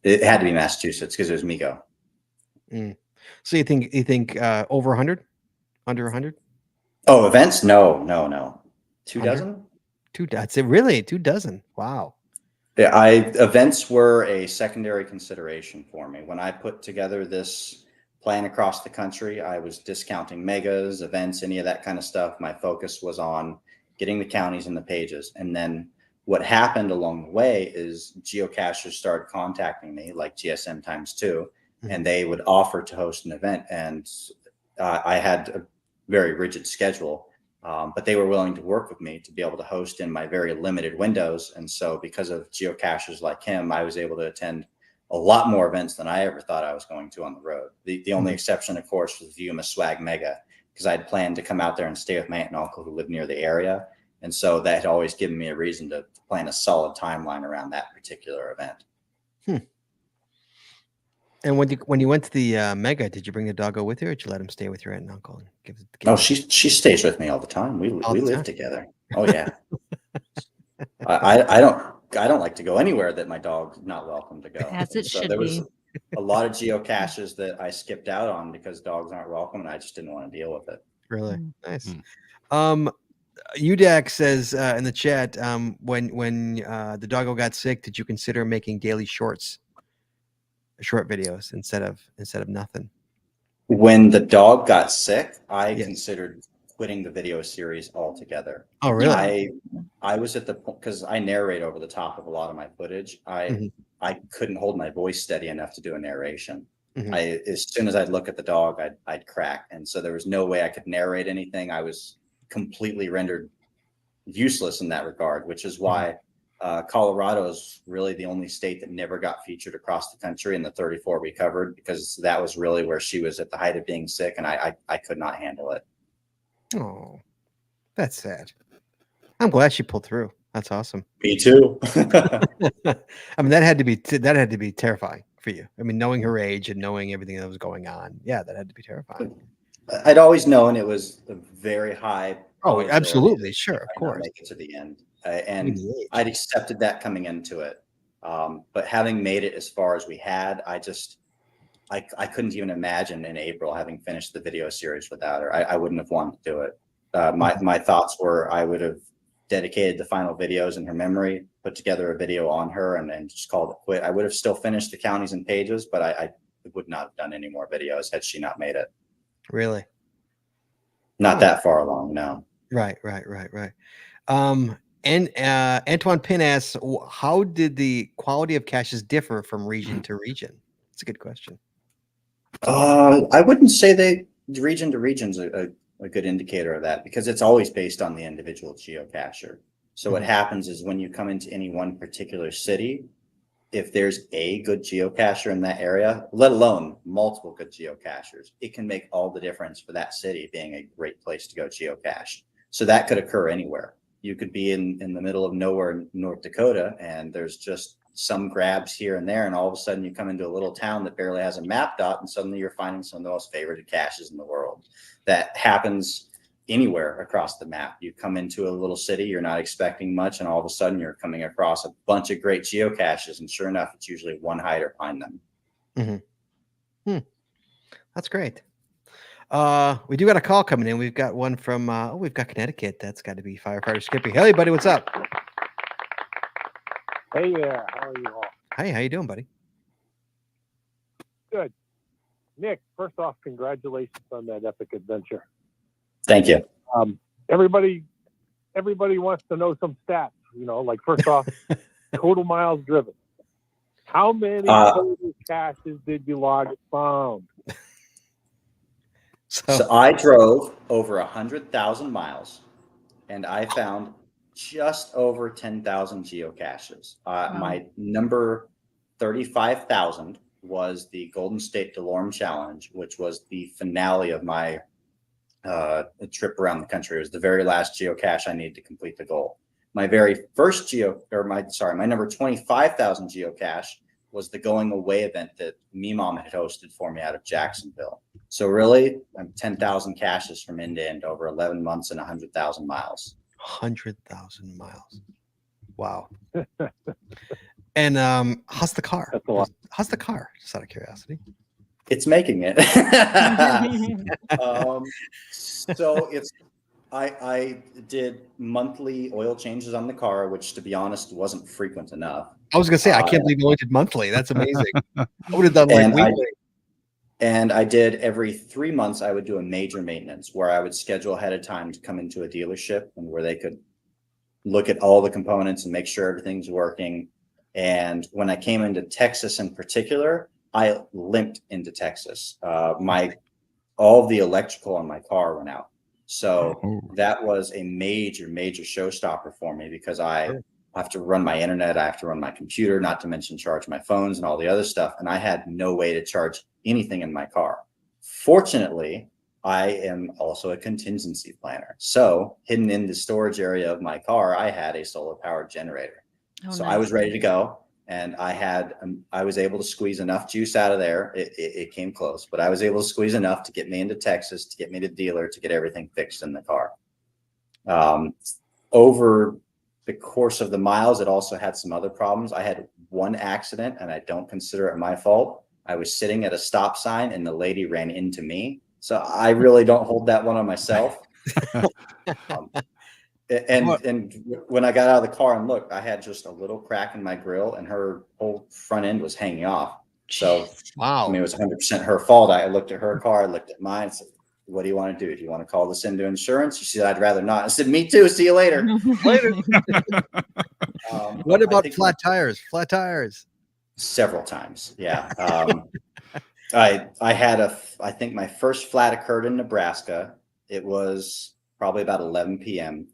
It had to be Massachusetts because it was Migo. So you think over 100, under 100? Oh, events? No. 2 100? dozen? That's it, really? 2 dozen? Wow. Yeah, events were a secondary consideration for me. When I put together this plan across the country, I was discounting megas, events, any of that kind of stuff. My focus was on getting the counties and the pages. And then what happened along the way is geocachers started contacting me, like GSM times 2, and they would offer to host an event. And I had a very rigid schedule. But they were willing to work with me to be able to host in my very limited windows. And so because of geocachers like him, I was able to attend a lot more events than I ever thought I was going to on the road. The only exception, of course, was the Yuma Swag Mega, because I had planned to come out there and stay with my aunt and uncle who lived near the area. And so that had always given me a reason to plan a solid timeline around that particular event. And when you went to the Mega, did you bring the doggo with you, or did you let him stay with your aunt and uncle? And Oh, she stays with me all the time. We live together. Oh yeah. I don't like to go anywhere that my dog's not welcome to go. As it So should there was be. a lot of geocaches that I skipped out on because dogs aren't welcome, and I just didn't want to deal with it. Really nice. UDAC says in the chat, when the doggo got sick, did you consider making daily short videos instead of nothing? When the dog got sick, I considered quitting the video series altogether. Oh, really? I was at the point, because I narrate over the top of a lot of my footage. I couldn't hold my voice steady enough to do a narration. As soon as I'd look at the dog, I'd crack. And so there was no way I could narrate anything. I was completely rendered useless in that regard, which is why Colorado is really the only state that never got featured across the country in the 34 we covered, because that was really where she was at the height of being sick, and I could not handle it. Oh, that's sad. I'm glad she pulled through. That's awesome. Me too. I mean, that had to be terrifying for you. I mean, knowing her age and knowing everything that was going on, yeah, that had to be terrifying. I'd always known it was a very high. Oh, absolutely, sure, of course. Make it to the end, and I'd accepted that coming into it. But having made it as far as we had, I couldn't even imagine in April having finished the video series without her. I wouldn't have wanted to do it. My thoughts were I would have dedicated the final videos in her memory, put together a video on her, and just called it quit. I would have still finished the counties and pages, but I would not have done any more videos had she not made it. Really? Not that far along, no. Right. And Antoine Pin asks, how did the quality of caches differ from region to region? It's a good question. I wouldn't say region to region's a good indicator of that, because it's always based on the individual geocacher. So what happens is when you come into any one particular city, if there's a good geocacher in that area, let alone multiple good geocachers, it can make all the difference for that city being a great place to go geocache. So that could occur anywhere. You could be in the middle of nowhere in North Dakota, and there's just some grabs here and there, and all of a sudden you come into a little town that barely has a map dot, and suddenly you're finding some of the most favorited caches in the world. That happens anywhere across the map. You come into a little city, you're not expecting much, and all of a sudden you're coming across a bunch of great geocaches, and sure enough, it's usually one hide or find them. That's great. We do got a call coming in. We've got one from we've got Connecticut. That's got to be Firefighter Skippy. Hey, buddy, what's up? Hey there, how are you all? Hey, how you doing, buddy? Good. Nick, first off, congratulations on that epic adventure. Thank you. Everybody wants to know some stats, like first off, total miles driven. How many total caches did you log found? So I drove over 100,000 miles, and I found just over 10,000 geocaches. My number 35,000 was the Golden State DeLorme Challenge, which was the finale of my trip around the country. It was the very last geocache I needed to complete the goal. My very first my number 25,000 geocache was the going away event that Mom had hosted for me out of Jacksonville. So really, I'm 10,000 caches from end to end over 11 months and 100,000 miles. 100,000 miles. Wow. And how's the car? That's a lot. How's the car? Just out of curiosity. It's making it. So I did monthly oil changes on the car, which, to be honest, wasn't frequent enough. I was gonna say I can't believe you only did monthly. That's amazing. I would have done like weekly. And I did every 3 months. I would do a major maintenance where I would schedule ahead of time to come into a dealership and where they could look at all the components and make sure everything's working. And when I came into Texas in particular, I limped into Texas. All of the electrical on my car went out. So that was a major showstopper for me, because I have to run my internet, I have to run my computer, not to mention charge my phones and all the other stuff. And I had no way to charge anything in my car. Fortunately, I am also a contingency planner. So hidden in the storage area of my car, I had a solar powered generator. So nice. I was ready to go. And I was able to squeeze enough juice out of there. It came close, but I was able to squeeze enough to get me into Texas, to get me to the dealer, to get everything fixed in the car. Over the course of the miles, it also had some other problems. I had one accident, and I don't consider it my fault. I was sitting at a stop sign, and the lady ran into me. So I really don't hold that one on myself. And when I got out of the car and looked, I had just a little crack in my grill, and her whole front end was hanging off. So, wow. I mean, it was 100% her fault. I looked at her car, I looked at mine, said, "What do you want to do? Do you want to call this into insurance?" She said, "I'd rather not." I said, "Me too. See you later." Later. What about flat tires? Flat tires. Several times. Yeah. I think my first flat occurred in Nebraska. It was probably about 11 p.m.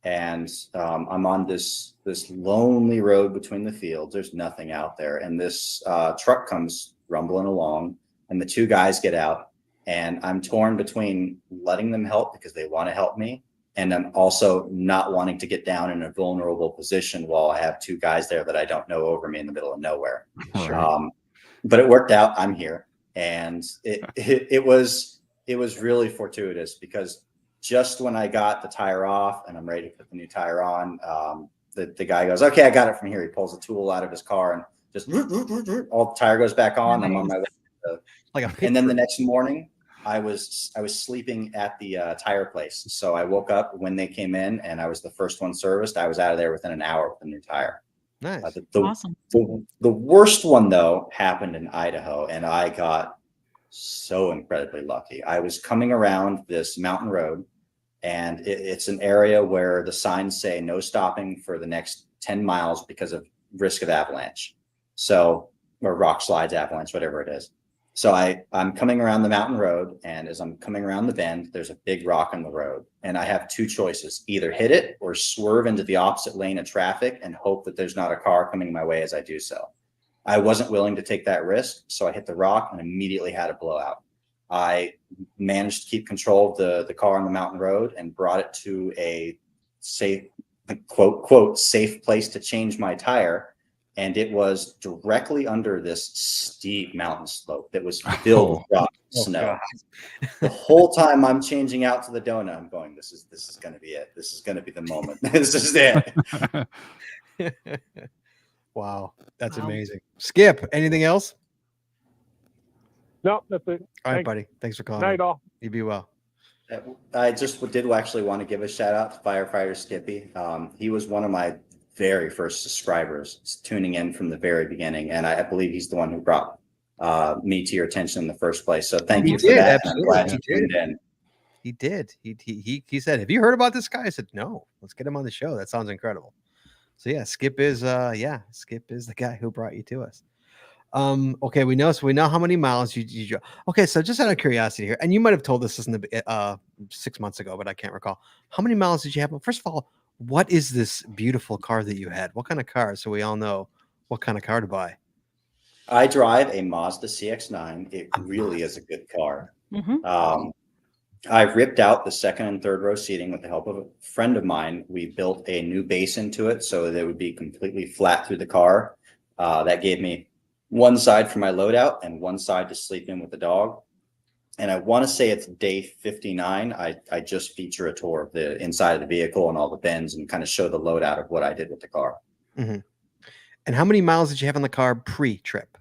And I'm on this lonely road between the fields. There's nothing out there. And this truck comes rumbling along, and the two guys get out, and I'm torn between letting them help because they want to help me, and I'm also not wanting to get down in a vulnerable position while I have two guys there that I don't know over me in the middle of nowhere. Sure. But it worked out. I'm here. And it was really fortuitous, because just when I got the tire off and I'm ready to put the new tire on, the guy goes, "Okay, I got it from here." He pulls a tool out of his car and just all the tire goes back on. Nice. I'm on my way. And then the next morning, I was sleeping at the tire place. So I woke up when they came in, and I was the first one serviced. I was out of there within an hour with a new tire. Nice. Awesome. The worst one, though, happened in Idaho, and I got so incredibly lucky. I was coming around this mountain road, and it's an area where the signs say no stopping for the next 10 miles because of risk of avalanche. So, or rock slides, avalanche, whatever it is. So I'm coming around the mountain road, and as I'm coming around the bend, there's a big rock on the road, and I have two choices: either hit it or swerve into the opposite lane of traffic and hope that there's not a car coming my way as I do so. I wasn't willing to take that risk, so I hit the rock and immediately had a blowout. I managed to keep control of the car on the mountain road and brought it to a safe, quote, safe place to change my tire. And it was directly under this steep mountain slope that was filled with rock and snow. The whole time I'm changing out to the donut, I'm going, this is going to be it. This is going to be the moment. This is it. Wow. That's amazing. Skip, anything else? No, that's it. All right, buddy. Thanks for calling. Night all. You be well. I just did actually want to give a shout out to Firefighter Skippy. He was one of my very first subscribers, tuning in from the very beginning, and I believe he's the one who brought me to your attention in the first place. So thank you for that. Absolutely. I'm glad you tuned in. He did. He said, "Have you heard about this guy?" I said, "No. Let's get him on the show. That sounds incredible." So yeah, Skip is the guy who brought you to us. Okay, we know how many miles you drove. Okay, so just out of curiosity here, and you might have told us this in the 6 months ago, but I can't recall. How many miles did you have? Well, first of all, what is this beautiful car that you had? What kind of car? So we all know what kind of car to buy. I drive a Mazda CX-9. It really is a good car. Mm-hmm. I ripped out the second and third row seating with the help of a friend of mine. We built a new base into it so that it would be completely flat through the car. That gave me one side for my loadout and one side to sleep in with the dog. And I want to say it's day 59. I just feature a tour of the inside of the vehicle and all the bins and kind of show the loadout of what I did with the car. Mm-hmm. And how many miles did you have on the car pre-trip?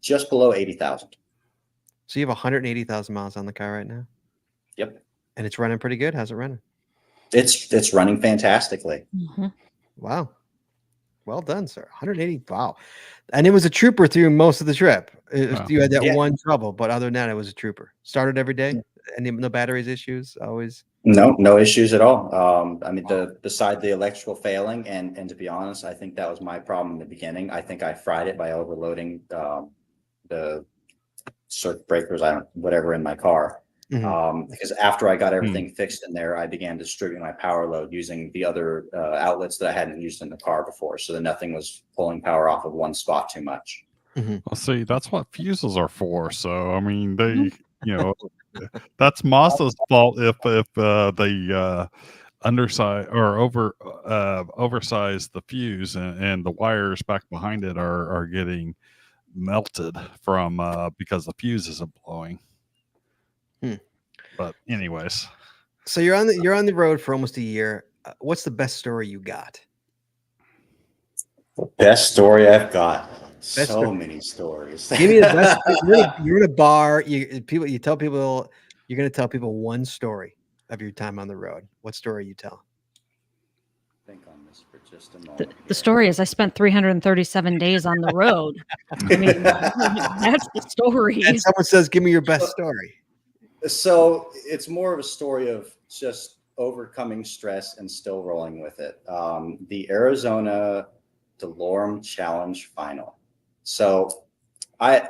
Just below 80,000. So you have 180,000 miles on the car right now? Yep. And it's running pretty good. How's it running? It's running fantastically. Mm-hmm. Wow. Well done, sir. 180. Wow. And it was a trooper through most of the trip. Wow. You had that one trouble, but other than that, it was a trooper. Started every day? Any no batteries issues? Always? No issues at all. I mean, beside the electrical failing, and to be honest, I think that was my problem in the beginning. I think I fried it by overloading the circuit breakers, whatever in my car. Mm-hmm. Because after I got everything fixed in there, I began distributing my power load using the other outlets that I hadn't used in the car before, so that nothing was pulling power off of one spot too much. Mm-hmm. Well, see, that's what fuses are for. So, I mean, they, that's Mazda's fault if they undersize or oversize the fuse and the wires back behind it are getting melted from because the fuse isn't blowing. But anyways, so you're on the road for almost a year. What's the best story you got? The best story I've got. Best so story. Many stories. Give me the best. You're in a bar. You tell people you're going to tell people one story of your time on the road. What story you tell? Think on this for just a moment. The story is I spent 337 days on the road. I mean, that's the story. And someone says, "Give me your best story." So it's more of a story of just overcoming stress and still rolling with it. The Arizona DeLorme Challenge Final. So I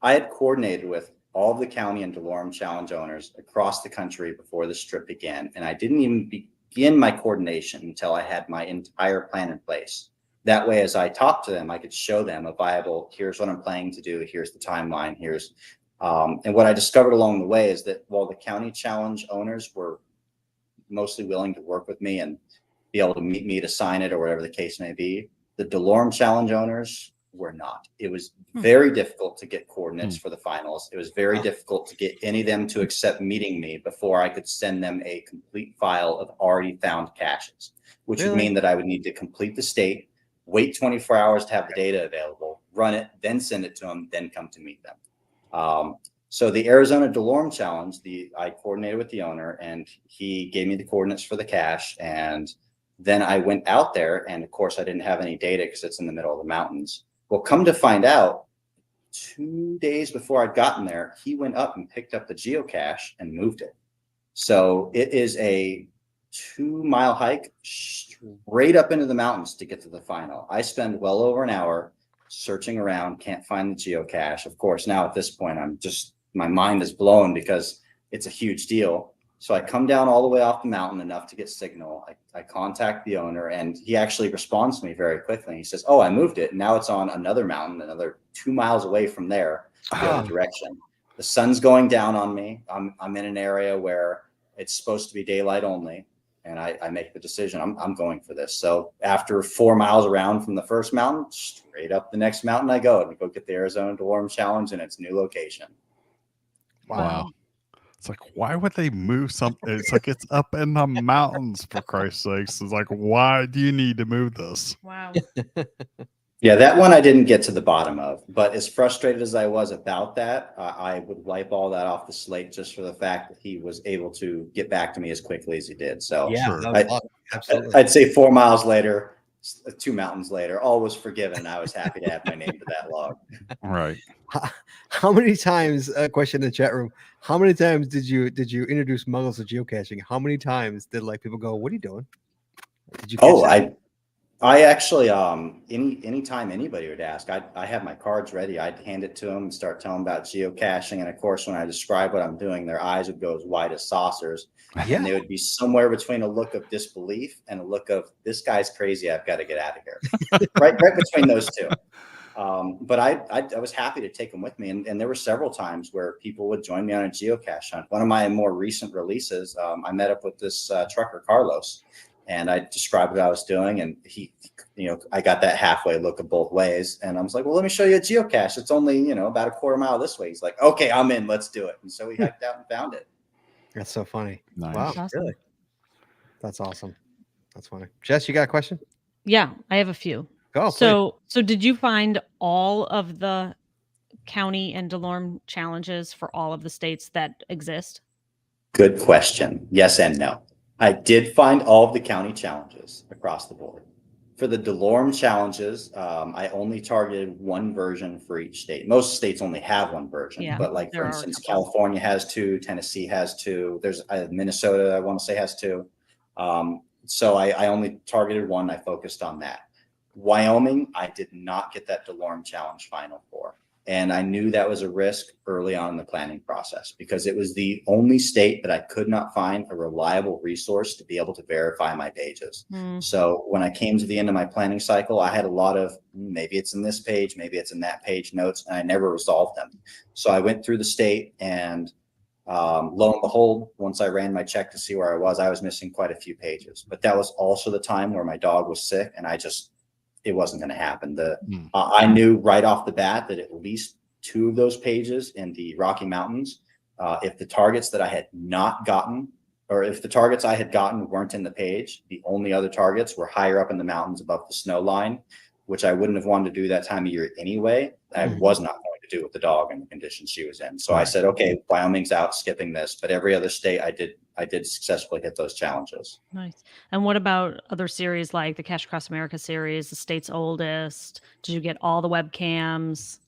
had coordinated with all of the county and DeLorme Challenge owners across the country before this trip began, and I didn't even begin my coordination until I had my entire plan in place. That way, as I talked to them, I could show them a viable, here's what I'm planning to do, here's the timeline, and what I discovered along the way is that while the county challenge owners were mostly willing to work with me and be able to meet me to sign it or whatever the case may be, the DeLorme challenge owners were not. It was very difficult to get coordinates for the finals. It was very difficult to get any of them to accept meeting me before I could send them a complete file of already found caches, which would mean that I would need to complete the state, wait 24 hours to have the data available, run it, then send it to them, then come to meet them. So the Arizona DeLorme Challenge, I coordinated with the owner and he gave me the coordinates for the cache. And then I went out there and of course I didn't have any data because it's in the middle of the mountains. Well, come to find out, 2 days before I'd gotten there, he went up and picked up the geocache and moved it. So it is a 2-mile hike straight up into the mountains to get to the final. I spend well over an hour searching around, can't find the geocache. Of course, now at this point, my mind is blown because it's a huge deal. So I come down all the way off the mountain enough to get signal. I contact the owner and he actually responds to me very quickly. He says, "Oh, I moved it. Now it's on another mountain, another 2 miles away from there, the other direction." The sun's going down on me. I'm in an area where it's supposed to be daylight only. And I make the decision, I'm going for this. So after 4 miles around from the first mountain, straight up the next mountain I go to go get the Arizona DeLorme Challenge in its new location. Wow. It's like, why would they move something? It's like it's up in the mountains, for Christ's sakes. It's like, why do you need to move this? Wow. Yeah, that one I didn't get to the bottom of. But as frustrated as I was about that, I would wipe all that off the slate just for the fact that he was able to get back to me as quickly as he did. So Yeah, absolutely. I'd say 4 miles later, 2 mountains later, all was forgiven. And I was happy to have my name to that log. Right. How many times? A question in the chat room. How many times did you introduce muggles to geocaching? How many times did people go, "What are you doing?" Did you? I actually anytime anybody would ask, I have my cards ready. I'd hand it to them and start telling them about geocaching. And of course, when I describe what I'm doing, their eyes would go as wide as saucers. Yeah. And they would be somewhere between a look of disbelief and a look of, this guy's crazy, I've got to get out of here. right between those two. But I was happy to take them with me. And there were several times where people would join me on a geocache hunt. One of my more recent releases, I met up with this trucker, Carlos, and I described what I was doing. And he, I got that halfway look of both ways. And I was like, well, let me show you a geocache. It's only, about a quarter mile this way. He's like, okay, I'm in, let's do it. And so we hiked out and found it. That's so funny. Nice. Wow. Awesome. Really? That's awesome. That's funny. Jess, you got a question? Yeah, I have a few. Go. So did you find all of the county and DeLorme challenges for all of the states that exist? Good question. Yes and no. I did find all of the county challenges across the board. For the DeLorme challenges, I only targeted one version for each state. Most states only have one version, Yeah, but like, there for are a instance, couple. California has two, Tennessee has two. There's Minnesota, I want to say, has two. So I only targeted one. I focused on that. Wyoming, I did not get that DeLorme challenge final for. And I knew that was a risk early on in the planning process because it was the only state that I could not find a reliable resource to be able to verify my pages. So when I came to the end of my planning cycle, I had a lot of maybe it's in this page, maybe it's in that page notes, and I never resolved them. So I went through the state and lo and behold, once I ran my check to see where I was missing quite a few pages. But that was also the time where my dog was sick and it wasn't going to happen. I knew right off the bat that at least two of those pages in the Rocky Mountains, if the targets that I had not gotten, or if the targets I had gotten weren't in the page, the only other targets were higher up in the mountains above the snow line, which I wouldn't have wanted to do that time of year anyway. I was not going to do with the dog and the condition she was in. So I said, okay, Wyoming's out, skipping this, but every other state I did successfully hit those challenges. Nice. And what about other series like the Cache Across America series, the state's oldest? Did you get all the webcams?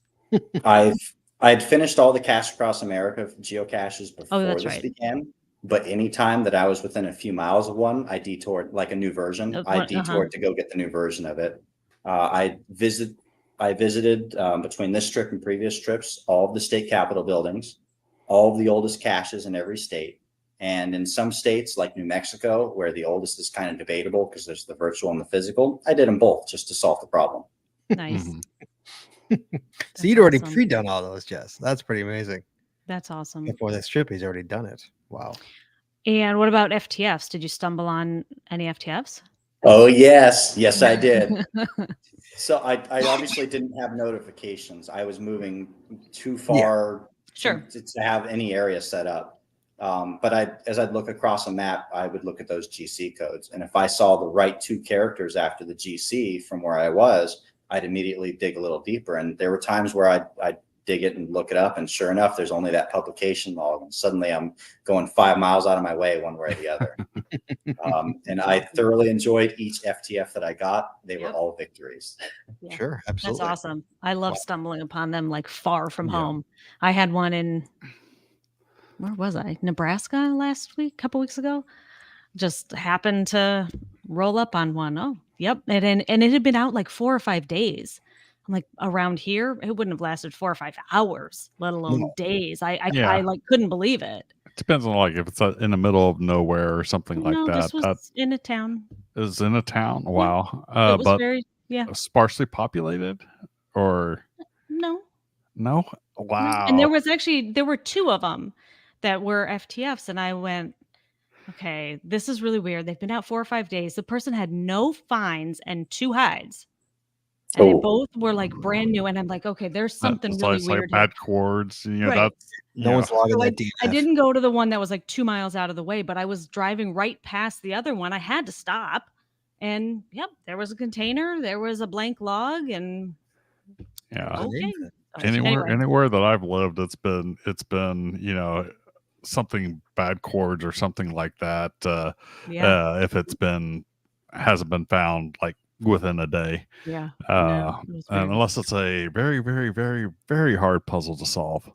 I had finished all the Cache Across America geocaches before this began, but anytime that I was within a few miles of one, I detoured, like a new version. I detoured to go get the new version of it. I visited between this trip and previous trips, all of the state capitol buildings, all of the oldest caches in every state. And in some states like New Mexico, where the oldest is kind of debatable because there's the virtual and the physical, I did them both just to solve the problem. Nice. So you'd already pre-done all those, Jess. That's pretty amazing. That's awesome. Before this trip, he's already done it. Wow. And what about FTFs? Did you stumble on any FTFs? Oh, yes. Yes, I did. So I obviously didn't have notifications. I was moving too far to have any area set up. But as I'd look across a map, I would look at those GC codes. And if I saw the right two characters after the GC from where I was, I'd immediately dig a little deeper. And there were times where I'd dig it and look it up. And sure enough, there's only that publication log. And suddenly I'm going 5 miles out of my way one way or the other. And I thoroughly enjoyed each FTF that I got. They were all victories. Yeah. Sure, absolutely. That's awesome. I love stumbling upon them like far from home. I had one in, where was I? Nebraska a couple weeks ago. Just happened to roll up on one. Oh, yep. And it had been out like 4 or 5 days. I'm like, around here, it wouldn't have lasted 4 or 5 hours, let alone days. I like couldn't believe it. It depends on like if it's in the middle of nowhere or something like that. This was in a town. It was in a town. Yeah. Wow. It was but sparsely populated or no. Wow. And there were 2 of them that were FTFs. And I went, okay, this is really weird. They've been out 4 or 5 days. The person had no fines and 2 hides. And they both were like brand new. And I'm like, okay, there's something really weird. Like bad cords. No one's logging that DNF. I didn't go to the one that was like 2 miles out of the way, but I was driving right past the other one. I had to stop. And there was a container. There was a blank log. And okay. Anywhere that I've lived, it's been something bad cords or something like that. If hasn't been found like within a day. And unless it's a very, very, very, very hard puzzle to solve.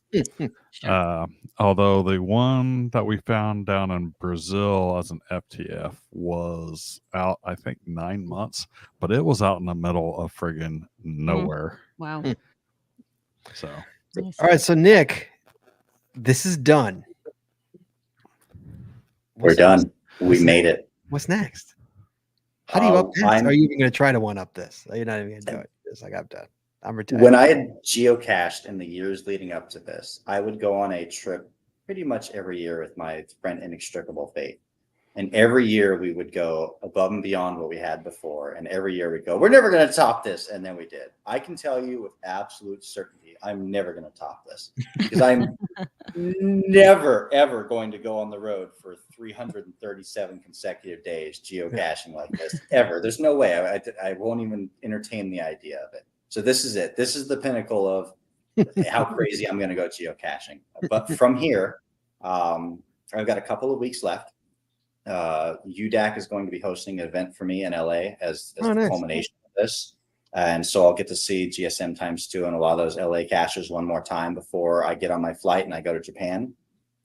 Although the one that we found down in Brazil as an FTF was out, I think 9 months, but it was out in the middle of friggin' nowhere. Wow. So, all right. So Nick, this is done. We're done. We made it. What's next? How do you up this? Are you even going to try to one up this? You're not even going to do it. It's like, I'm done. I'm retired. When I had geocached in the years leading up to this, I would go on a trip pretty much every year with my friend Inextricable Fate. And every year we would go above and beyond what we had before. And every year we'd go, we're never going to top this. And then we did. I can tell you with absolute certainty, I'm never going to top this because I'm never, ever going to go on the road for 337 consecutive days geocaching like this, ever. There's no way. I won't even entertain the idea of it. So this is it. This is the pinnacle of how crazy I'm going to go geocaching. But from here, I've got a couple of weeks left. UDAC is going to be hosting an event for me in LA as the nice. culmination of this. And so I'll get to see GSM ×2 and a lot of those LA caches one more time before I get on my flight and I go to Japan.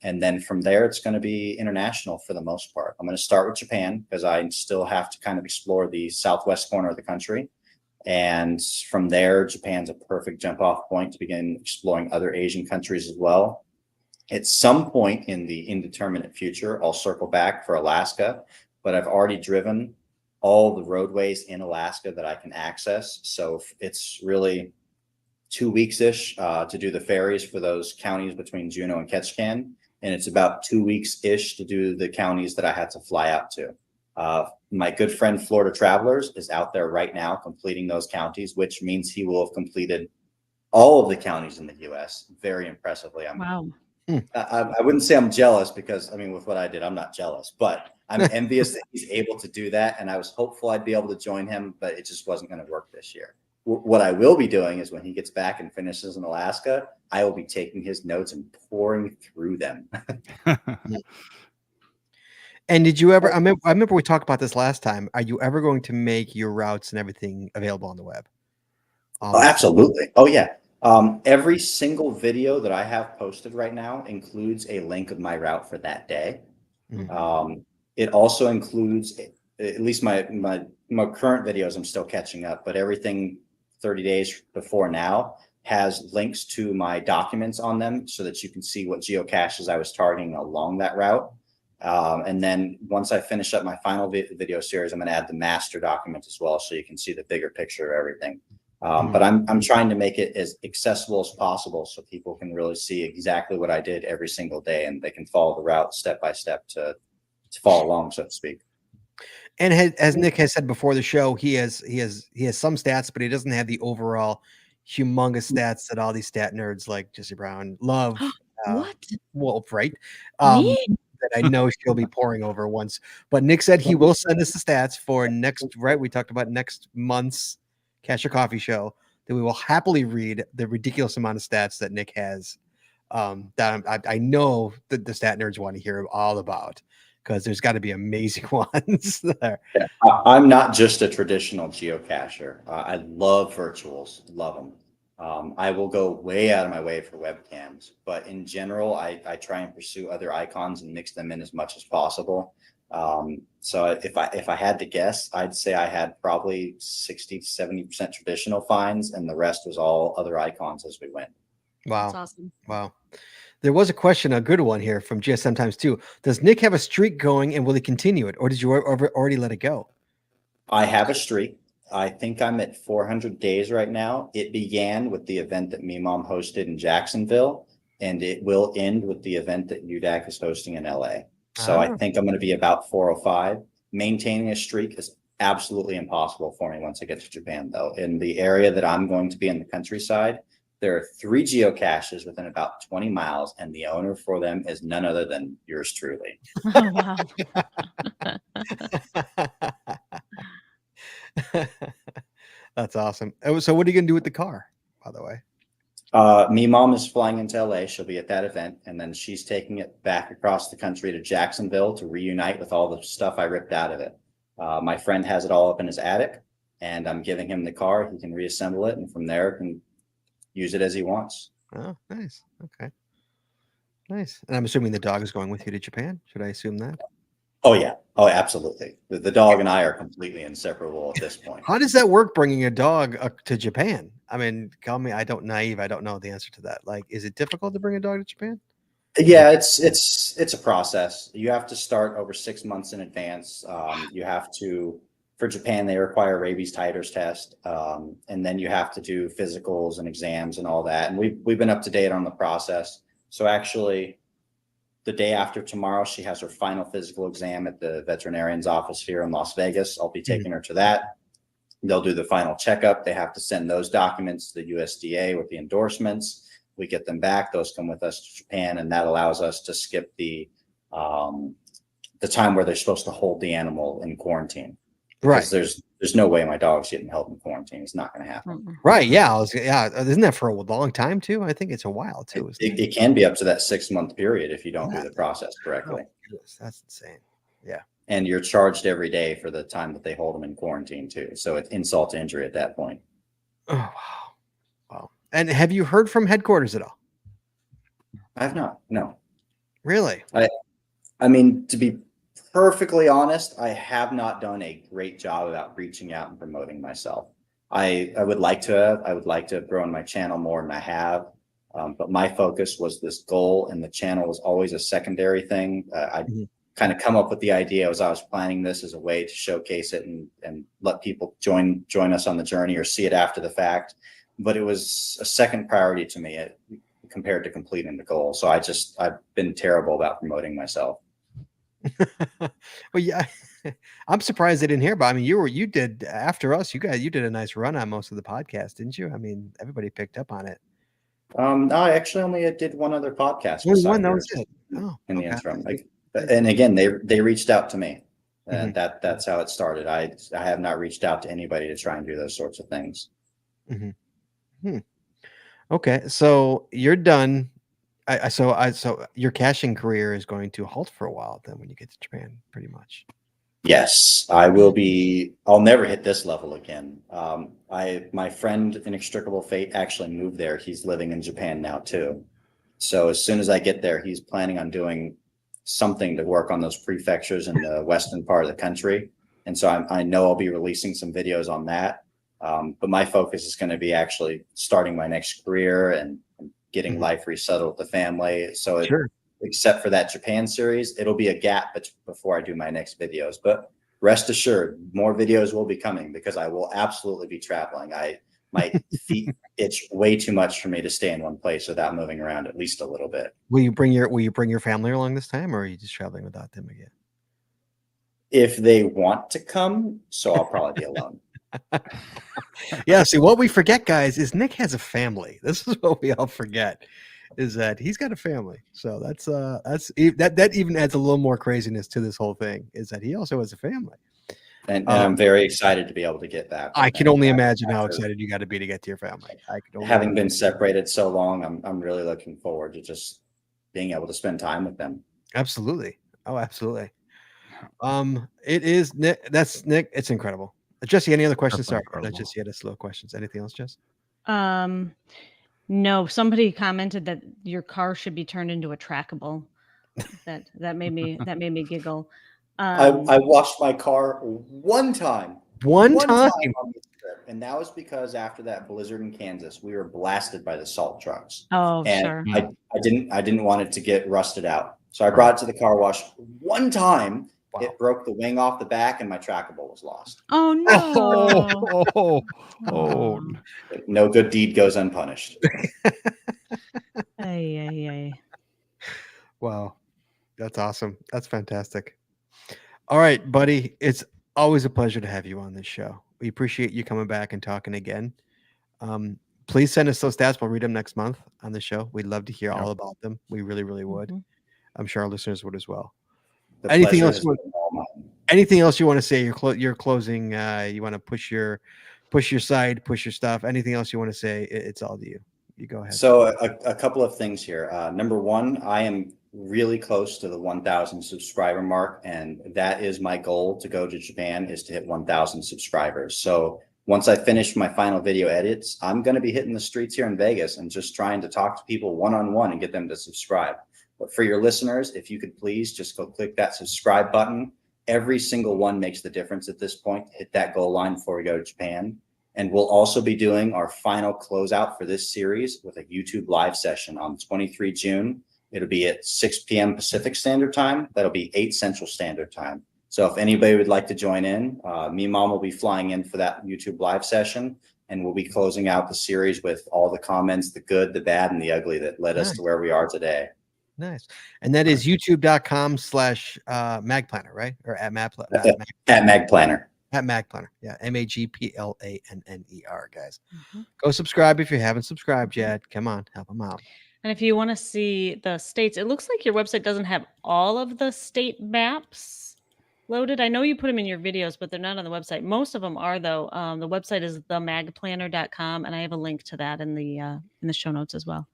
And then from there, it's going to be international for the most part. I'm going to start with Japan because I still have to kind of explore the southwest corner of the country. And from there, Japan's a perfect jump off point to begin exploring other Asian countries as well. At some point in the indeterminate future, I'll circle back for Alaska, but I've already driven all the roadways in Alaska that I can access. So it's really 2 weeks-ish to do the ferries for those counties between Juneau and Ketchikan. And it's about 2 weeks-ish to do the counties that I had to fly out to. My good friend Florida Travelers is out there right now completing those counties, which means he will have completed all of the counties in the U.S. very impressively. Wow. I wouldn't say I'm jealous because, I mean, with what I did, I'm not jealous, but I'm envious that he's able to do that. And I was hopeful I'd be able to join him, but it just wasn't going to work this year. What I will be doing is when he gets back and finishes in Alaska, I will be taking his notes and pouring through them. And did you ever, I remember we talked about this last time. Are you ever going to make your routes and everything available on the web? Oh, absolutely. Oh, yeah. Every single video that I have posted right now includes a link of my route for that day. Mm-hmm. It also includes, at least my current videos, I'm still catching up, but everything 30 days before now has links to my documents on them so that you can see what geocaches I was targeting along that route. And then once I finish up my final video series, I'm going to add the master document as well so you can see the bigger picture of everything. But I'm trying to make it as accessible as possible so people can really see exactly what I did every single day and they can follow the route step by step to follow along, so to speak. And as Nick has said before the show, he has some stats, but he doesn't have the overall humongous stats that all these stat nerds like Jesse Brown love. What? Wolf, right? Me? That I know she'll be pouring over once. But Nick said he will send us the stats for next, right? We talked about next month's Cash or Coffee show that we will happily read the ridiculous amount of stats that Nick has. That I know that the stat nerds want to hear all about because there's got to be amazing ones there. Yeah, I'm not just a traditional geocacher. I love virtuals, love them. I will go way out of my way for webcams, but in general, I try and pursue other icons and mix them in as much as possible. So if I had to guess, I'd say I had probably 60 to 70% traditional finds, and the rest was all other icons as we went. Wow. That's awesome. Wow. There was a question, a good one here from GSM ×2. Does Nick have a streak going and will he continue it? Or did you already let it go? I have a streak. I think I'm at 400 days right now. It began with the event that Mimom hosted in Jacksonville, and it will end with the event that UDAC is hosting in LA. So I think I'm going to be about 405. Maintaining a streak is absolutely impossible for me once I get to Japan, though. In the area that I'm going to be in the countryside, there are 3 geocaches within about 20 miles, and the owner for them is none other than yours truly. Oh, wow. That's awesome. So what are you going to do with the car, by the way? Mimom is flying into LA. She'll be at that event, and then she's taking it back across the country to Jacksonville to reunite with all the stuff I ripped out of it. My friend has it all up in his attic, and I'm giving him the car. He can reassemble it, and from there can use it as he wants. Oh, nice. Okay. Nice. And I'm assuming the dog is going with you to Japan. Should I assume that? Oh, yeah. Oh, absolutely. The dog and I are completely inseparable at this point. How does that work, bringing a dog to Japan? I mean, call me, I don't know the answer to that. Like, is it difficult to bring a dog to Japan? Yeah, it's a process. You have to start over 6 months in advance. You have to for Japan, they require a rabies titers test, and then you have to do physicals and exams and all that. And we've been up to date on the process. So actually, the day after tomorrow, she has her final physical exam at the veterinarian's office here in Las Vegas. I'll be taking her to that. They'll do the final checkup. They have to send those documents to the USDA with the endorsements. We get them back. Those come with us to Japan, and that allows us to skip the time where they're supposed to hold the animal in quarantine. Because there's no way my dog's getting held in quarantine. It's not going to happen. Right. Yeah. Isn't that for a long time too? I think it's a while too. It can be up to that 6-month period if you don't do the process correctly. Oh, that's insane. Yeah. And you're charged every day for the time that they hold them in quarantine too. So it's insult to injury at that point. Oh, wow. Wow. And have you heard from headquarters at all? I have not. No. Really? I mean, to be perfectly honest, I have not done a great job about reaching out and promoting myself. I would like to have grown my channel more than I have. But my focus was this goal, and the channel was always a secondary thing. I kind of come up with the idea as I was planning this as a way to showcase it and let people join us on the journey or see it after the fact. But it was a second priority to me compared to completing the goal. So I've been terrible about promoting myself. Well, yeah, I'm surprised they didn't hear. But I mean, you did after us. You did a nice run on most of the podcast, didn't you? I mean, everybody picked up on it. No, I actually only did one other podcast. Only one, that was it. Oh, in the interim. And again, they reached out to me, and that's how it started. I have not reached out to anybody to try and do those sorts of things. Okay, so you're done. So your caching career is going to halt for a while then when you get to Japan, pretty much. Yes, I will be. I'll never hit this level again. My friend Inextricable Fate actually moved there. He's living in Japan now too. So as soon as I get there, he's planning on doing something to work on those prefectures in the western part of the country. And so I know I'll be releasing some videos on that. But my focus is going to be actually starting my next career and getting life resettled with the family. So except for that Japan series, it'll be a gap before I do my next videos. But rest assured, more videos will be coming because I will absolutely be traveling. My feet itch way too much for me to stay in one place without moving around at least a little bit. Will you bring your family along this time, or are you just traveling without them again? If they want to come, so I'll probably be alone. Yeah, see, what we forget, guys, is Nick has a family. This is what we all forget, is that he's got a family. So that even adds a little more craziness to this whole thing, is that he also has a family. And I'm very excited to be able to get that. I can only imagine how excited you got to be to get to your family. Having been separated so long, I'm really looking forward to just being able to spend time with them. Absolutely. Oh, absolutely. It is Nick. That's Nick. It's incredible. Jesse, any other questions? Sorry, I just had a slow questions. Anything else, Jess? No. Somebody commented that your car should be turned into a trackable. That made me giggle. I washed my car one time. One time on the trip, and that was because after that blizzard in Kansas, we were blasted by the salt trucks. Oh, and sure. I didn't want it to get rusted out, so I brought it to the car wash one time. Wow. It broke the wing off the back, and my trackable was lost. Oh no! Oh. No good deed goes unpunished. Ay. Wow, that's awesome. That's fantastic. All right, buddy. It's always a pleasure to have you on this show. We appreciate you coming back and talking again. Please send us those stats. We'll read them next month on the show. We'd love to hear all about them. We really, really would. I'm sure our listeners would as well. Anything else you want to say? Your closing. You want to push your side, push your stuff. Anything else you want to say? It's all to you. You go ahead. So a couple of things here. Number one, I am really close to the 1,000 subscriber mark, and that is my goal to go to Japan, is to hit 1,000 subscribers. So once I finish my final video edits, I'm going to be hitting the streets here in Vegas and just trying to talk to people one-on-one and get them to subscribe. But for your listeners, if you could please just go click that subscribe button. Every single one makes the difference at this point. Hit that goal line before we go to Japan. And we'll also be doing our final closeout for this series with a YouTube live session on 23 June. It'll be at 6 p.m. Pacific Standard Time. That'll be 8 Central Standard Time. So if anybody would like to join in, me and Mom will be flying in for that YouTube live session, and we'll be closing out the series with all the comments, the good, the bad, and the ugly that led us to where we are today. Nice. And that is youtube.com/Magplanner, right? Or at Magplanner. At Magplanner. At Magplanner. Yeah. Magplanner, guys. Go subscribe if you haven't subscribed yet. Come on, help them out. And if you want to see the states, it looks like your website doesn't have all of the state maps loaded. I know you put them in your videos, but they're not on the website. Most of them are, though. The website is themagplanner.com, and I have a link to that in the show notes as well.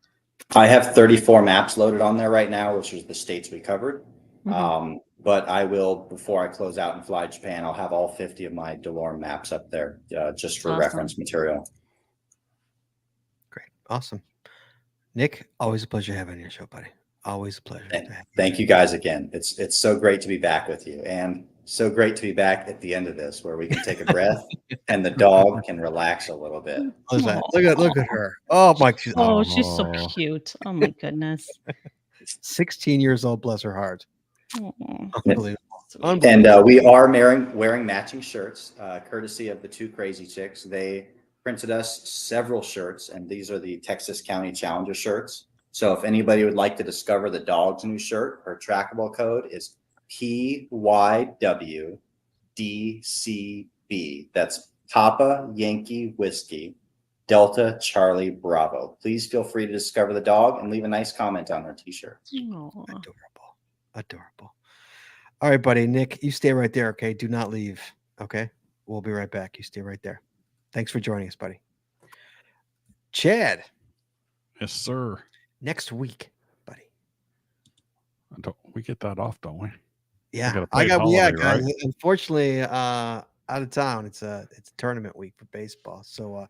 I have 34 maps loaded on there right now, which is the states we covered. But I will, before I close out and fly Japan, I'll have all 50 of my DeLorme maps up there just for reference material. Great. Awesome. Nick, always a pleasure having you on your show, buddy. Always a pleasure. Thank you guys again. It's so great to be back with you, and so great to be back at the end of this where we can take a breath and the dog can relax a little bit. Look at her. Oh my! She's so cute. Oh my goodness. 16 years old. Bless her heart. Unbelievable. And we are wearing matching shirts, courtesy of the Two Crazy Chicks. They printed us several shirts, and these are the Texas County Challenger shirts. So if anybody would like to discover the dog's new shirt, her trackable code is PYWDCB. That's Papa Yankee Whiskey Delta Charlie Bravo. Please feel free to discover the dog and leave a nice comment on her t-shirt. Adorable. All right, buddy. Nick, you stay right there, okay? Do not leave, okay? We'll be right back. You stay right there. Thanks for joining us, buddy. Chad. Yes, sir. Next week, buddy. We get that off, don't we? Yeah, guys. Right? Unfortunately, out of town. It's a tournament week for baseball, so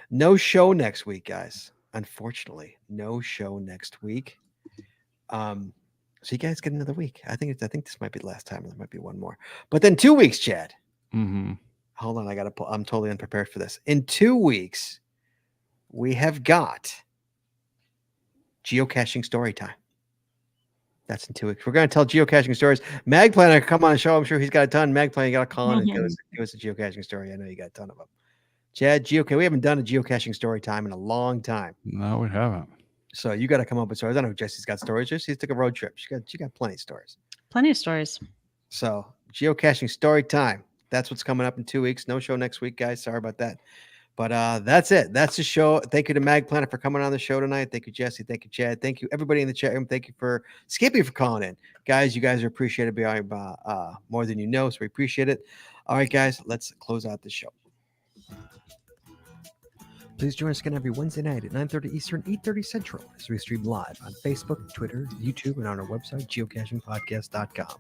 no show next week, guys. Unfortunately, no show next week. So you guys get another week. I think this might be the last time. There might be one more, but then 2 weeks, Chad. Hold on, I'm totally unprepared for this. In 2 weeks, we have got geocaching story time. That's in 2 weeks. We're going to tell geocaching stories. Magplanner, come on the show. I'm sure he's got a ton. Magplanner, you got to call in and give us a geocaching story. I know you got a ton of them. Chad, we haven't done a geocaching story time in a long time. No, we haven't. So you got to come up with stories. I know Jesse's got stories. Jesse's took a road trip. She got plenty of stories. Plenty of stories. So geocaching story time. That's what's coming up in 2 weeks. No show next week, guys. Sorry about that. But that's it. That's the show. Thank you to Magplanner for coming on the show tonight. Thank you, Jesse. Thank you, Chad. Thank you, everybody in the chat room. Thank you for Skippy for calling in. Guys, you guys are appreciated more than you know, so we appreciate it. All right, guys, let's close out the show. Please join us again every Wednesday night at 9:30 Eastern, 8:30 Central as we stream live on Facebook, Twitter, YouTube, and on our website, geocachingpodcast.com.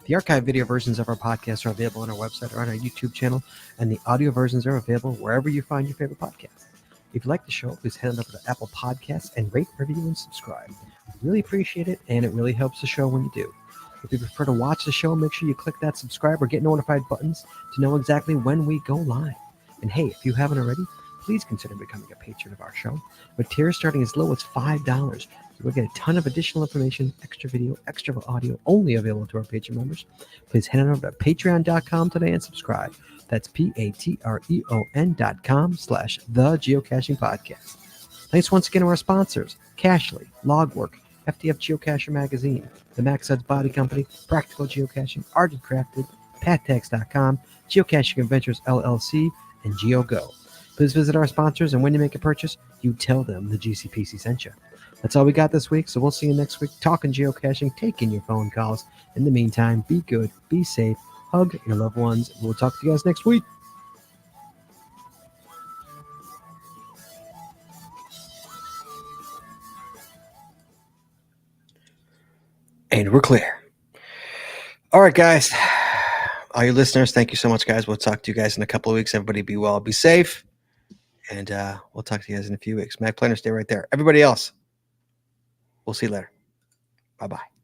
The archive video versions of our podcasts are available on our website or on our YouTube channel, and the audio versions are available wherever you find your favorite podcast. If you like the show, please head on over to Apple Podcasts and rate, review, and subscribe. We really appreciate it, and it really helps the show when you do. If you prefer to watch the show, make sure you click that subscribe or get notified buttons to know exactly when we go live. And hey, if you haven't already, please consider becoming a patron of our show. With tiers starting as low as $5, you will get a ton of additional information, extra video, extra audio, only available to our patron members. Please head on over to patreon.com today and subscribe. That's patreon.com/thegeocachingpodcast. Thanks once again to our sponsors, Cachly, Logwork, FTF Geocacher Magazine, the Max Ed's Body Company, Practical Geocaching, Art & Crafted, PatTags.com, Geocaching Adventures LLC, and GeoGo. Please visit our sponsors, and when you make a purchase, you tell them the GCPC sent you. That's all we got this week, so we'll see you next week talking geocaching, taking your phone calls. In the meantime, be good, be safe, hug your loved ones, and we'll talk to you guys next week. And we're clear. All right, guys. All you listeners, thank you so much, guys. We'll talk to you guys in a couple of weeks. Everybody be well, be safe. And we'll talk to you guys in a few weeks. Magplanner, stay right there. Everybody else, we'll see you later. Bye-bye.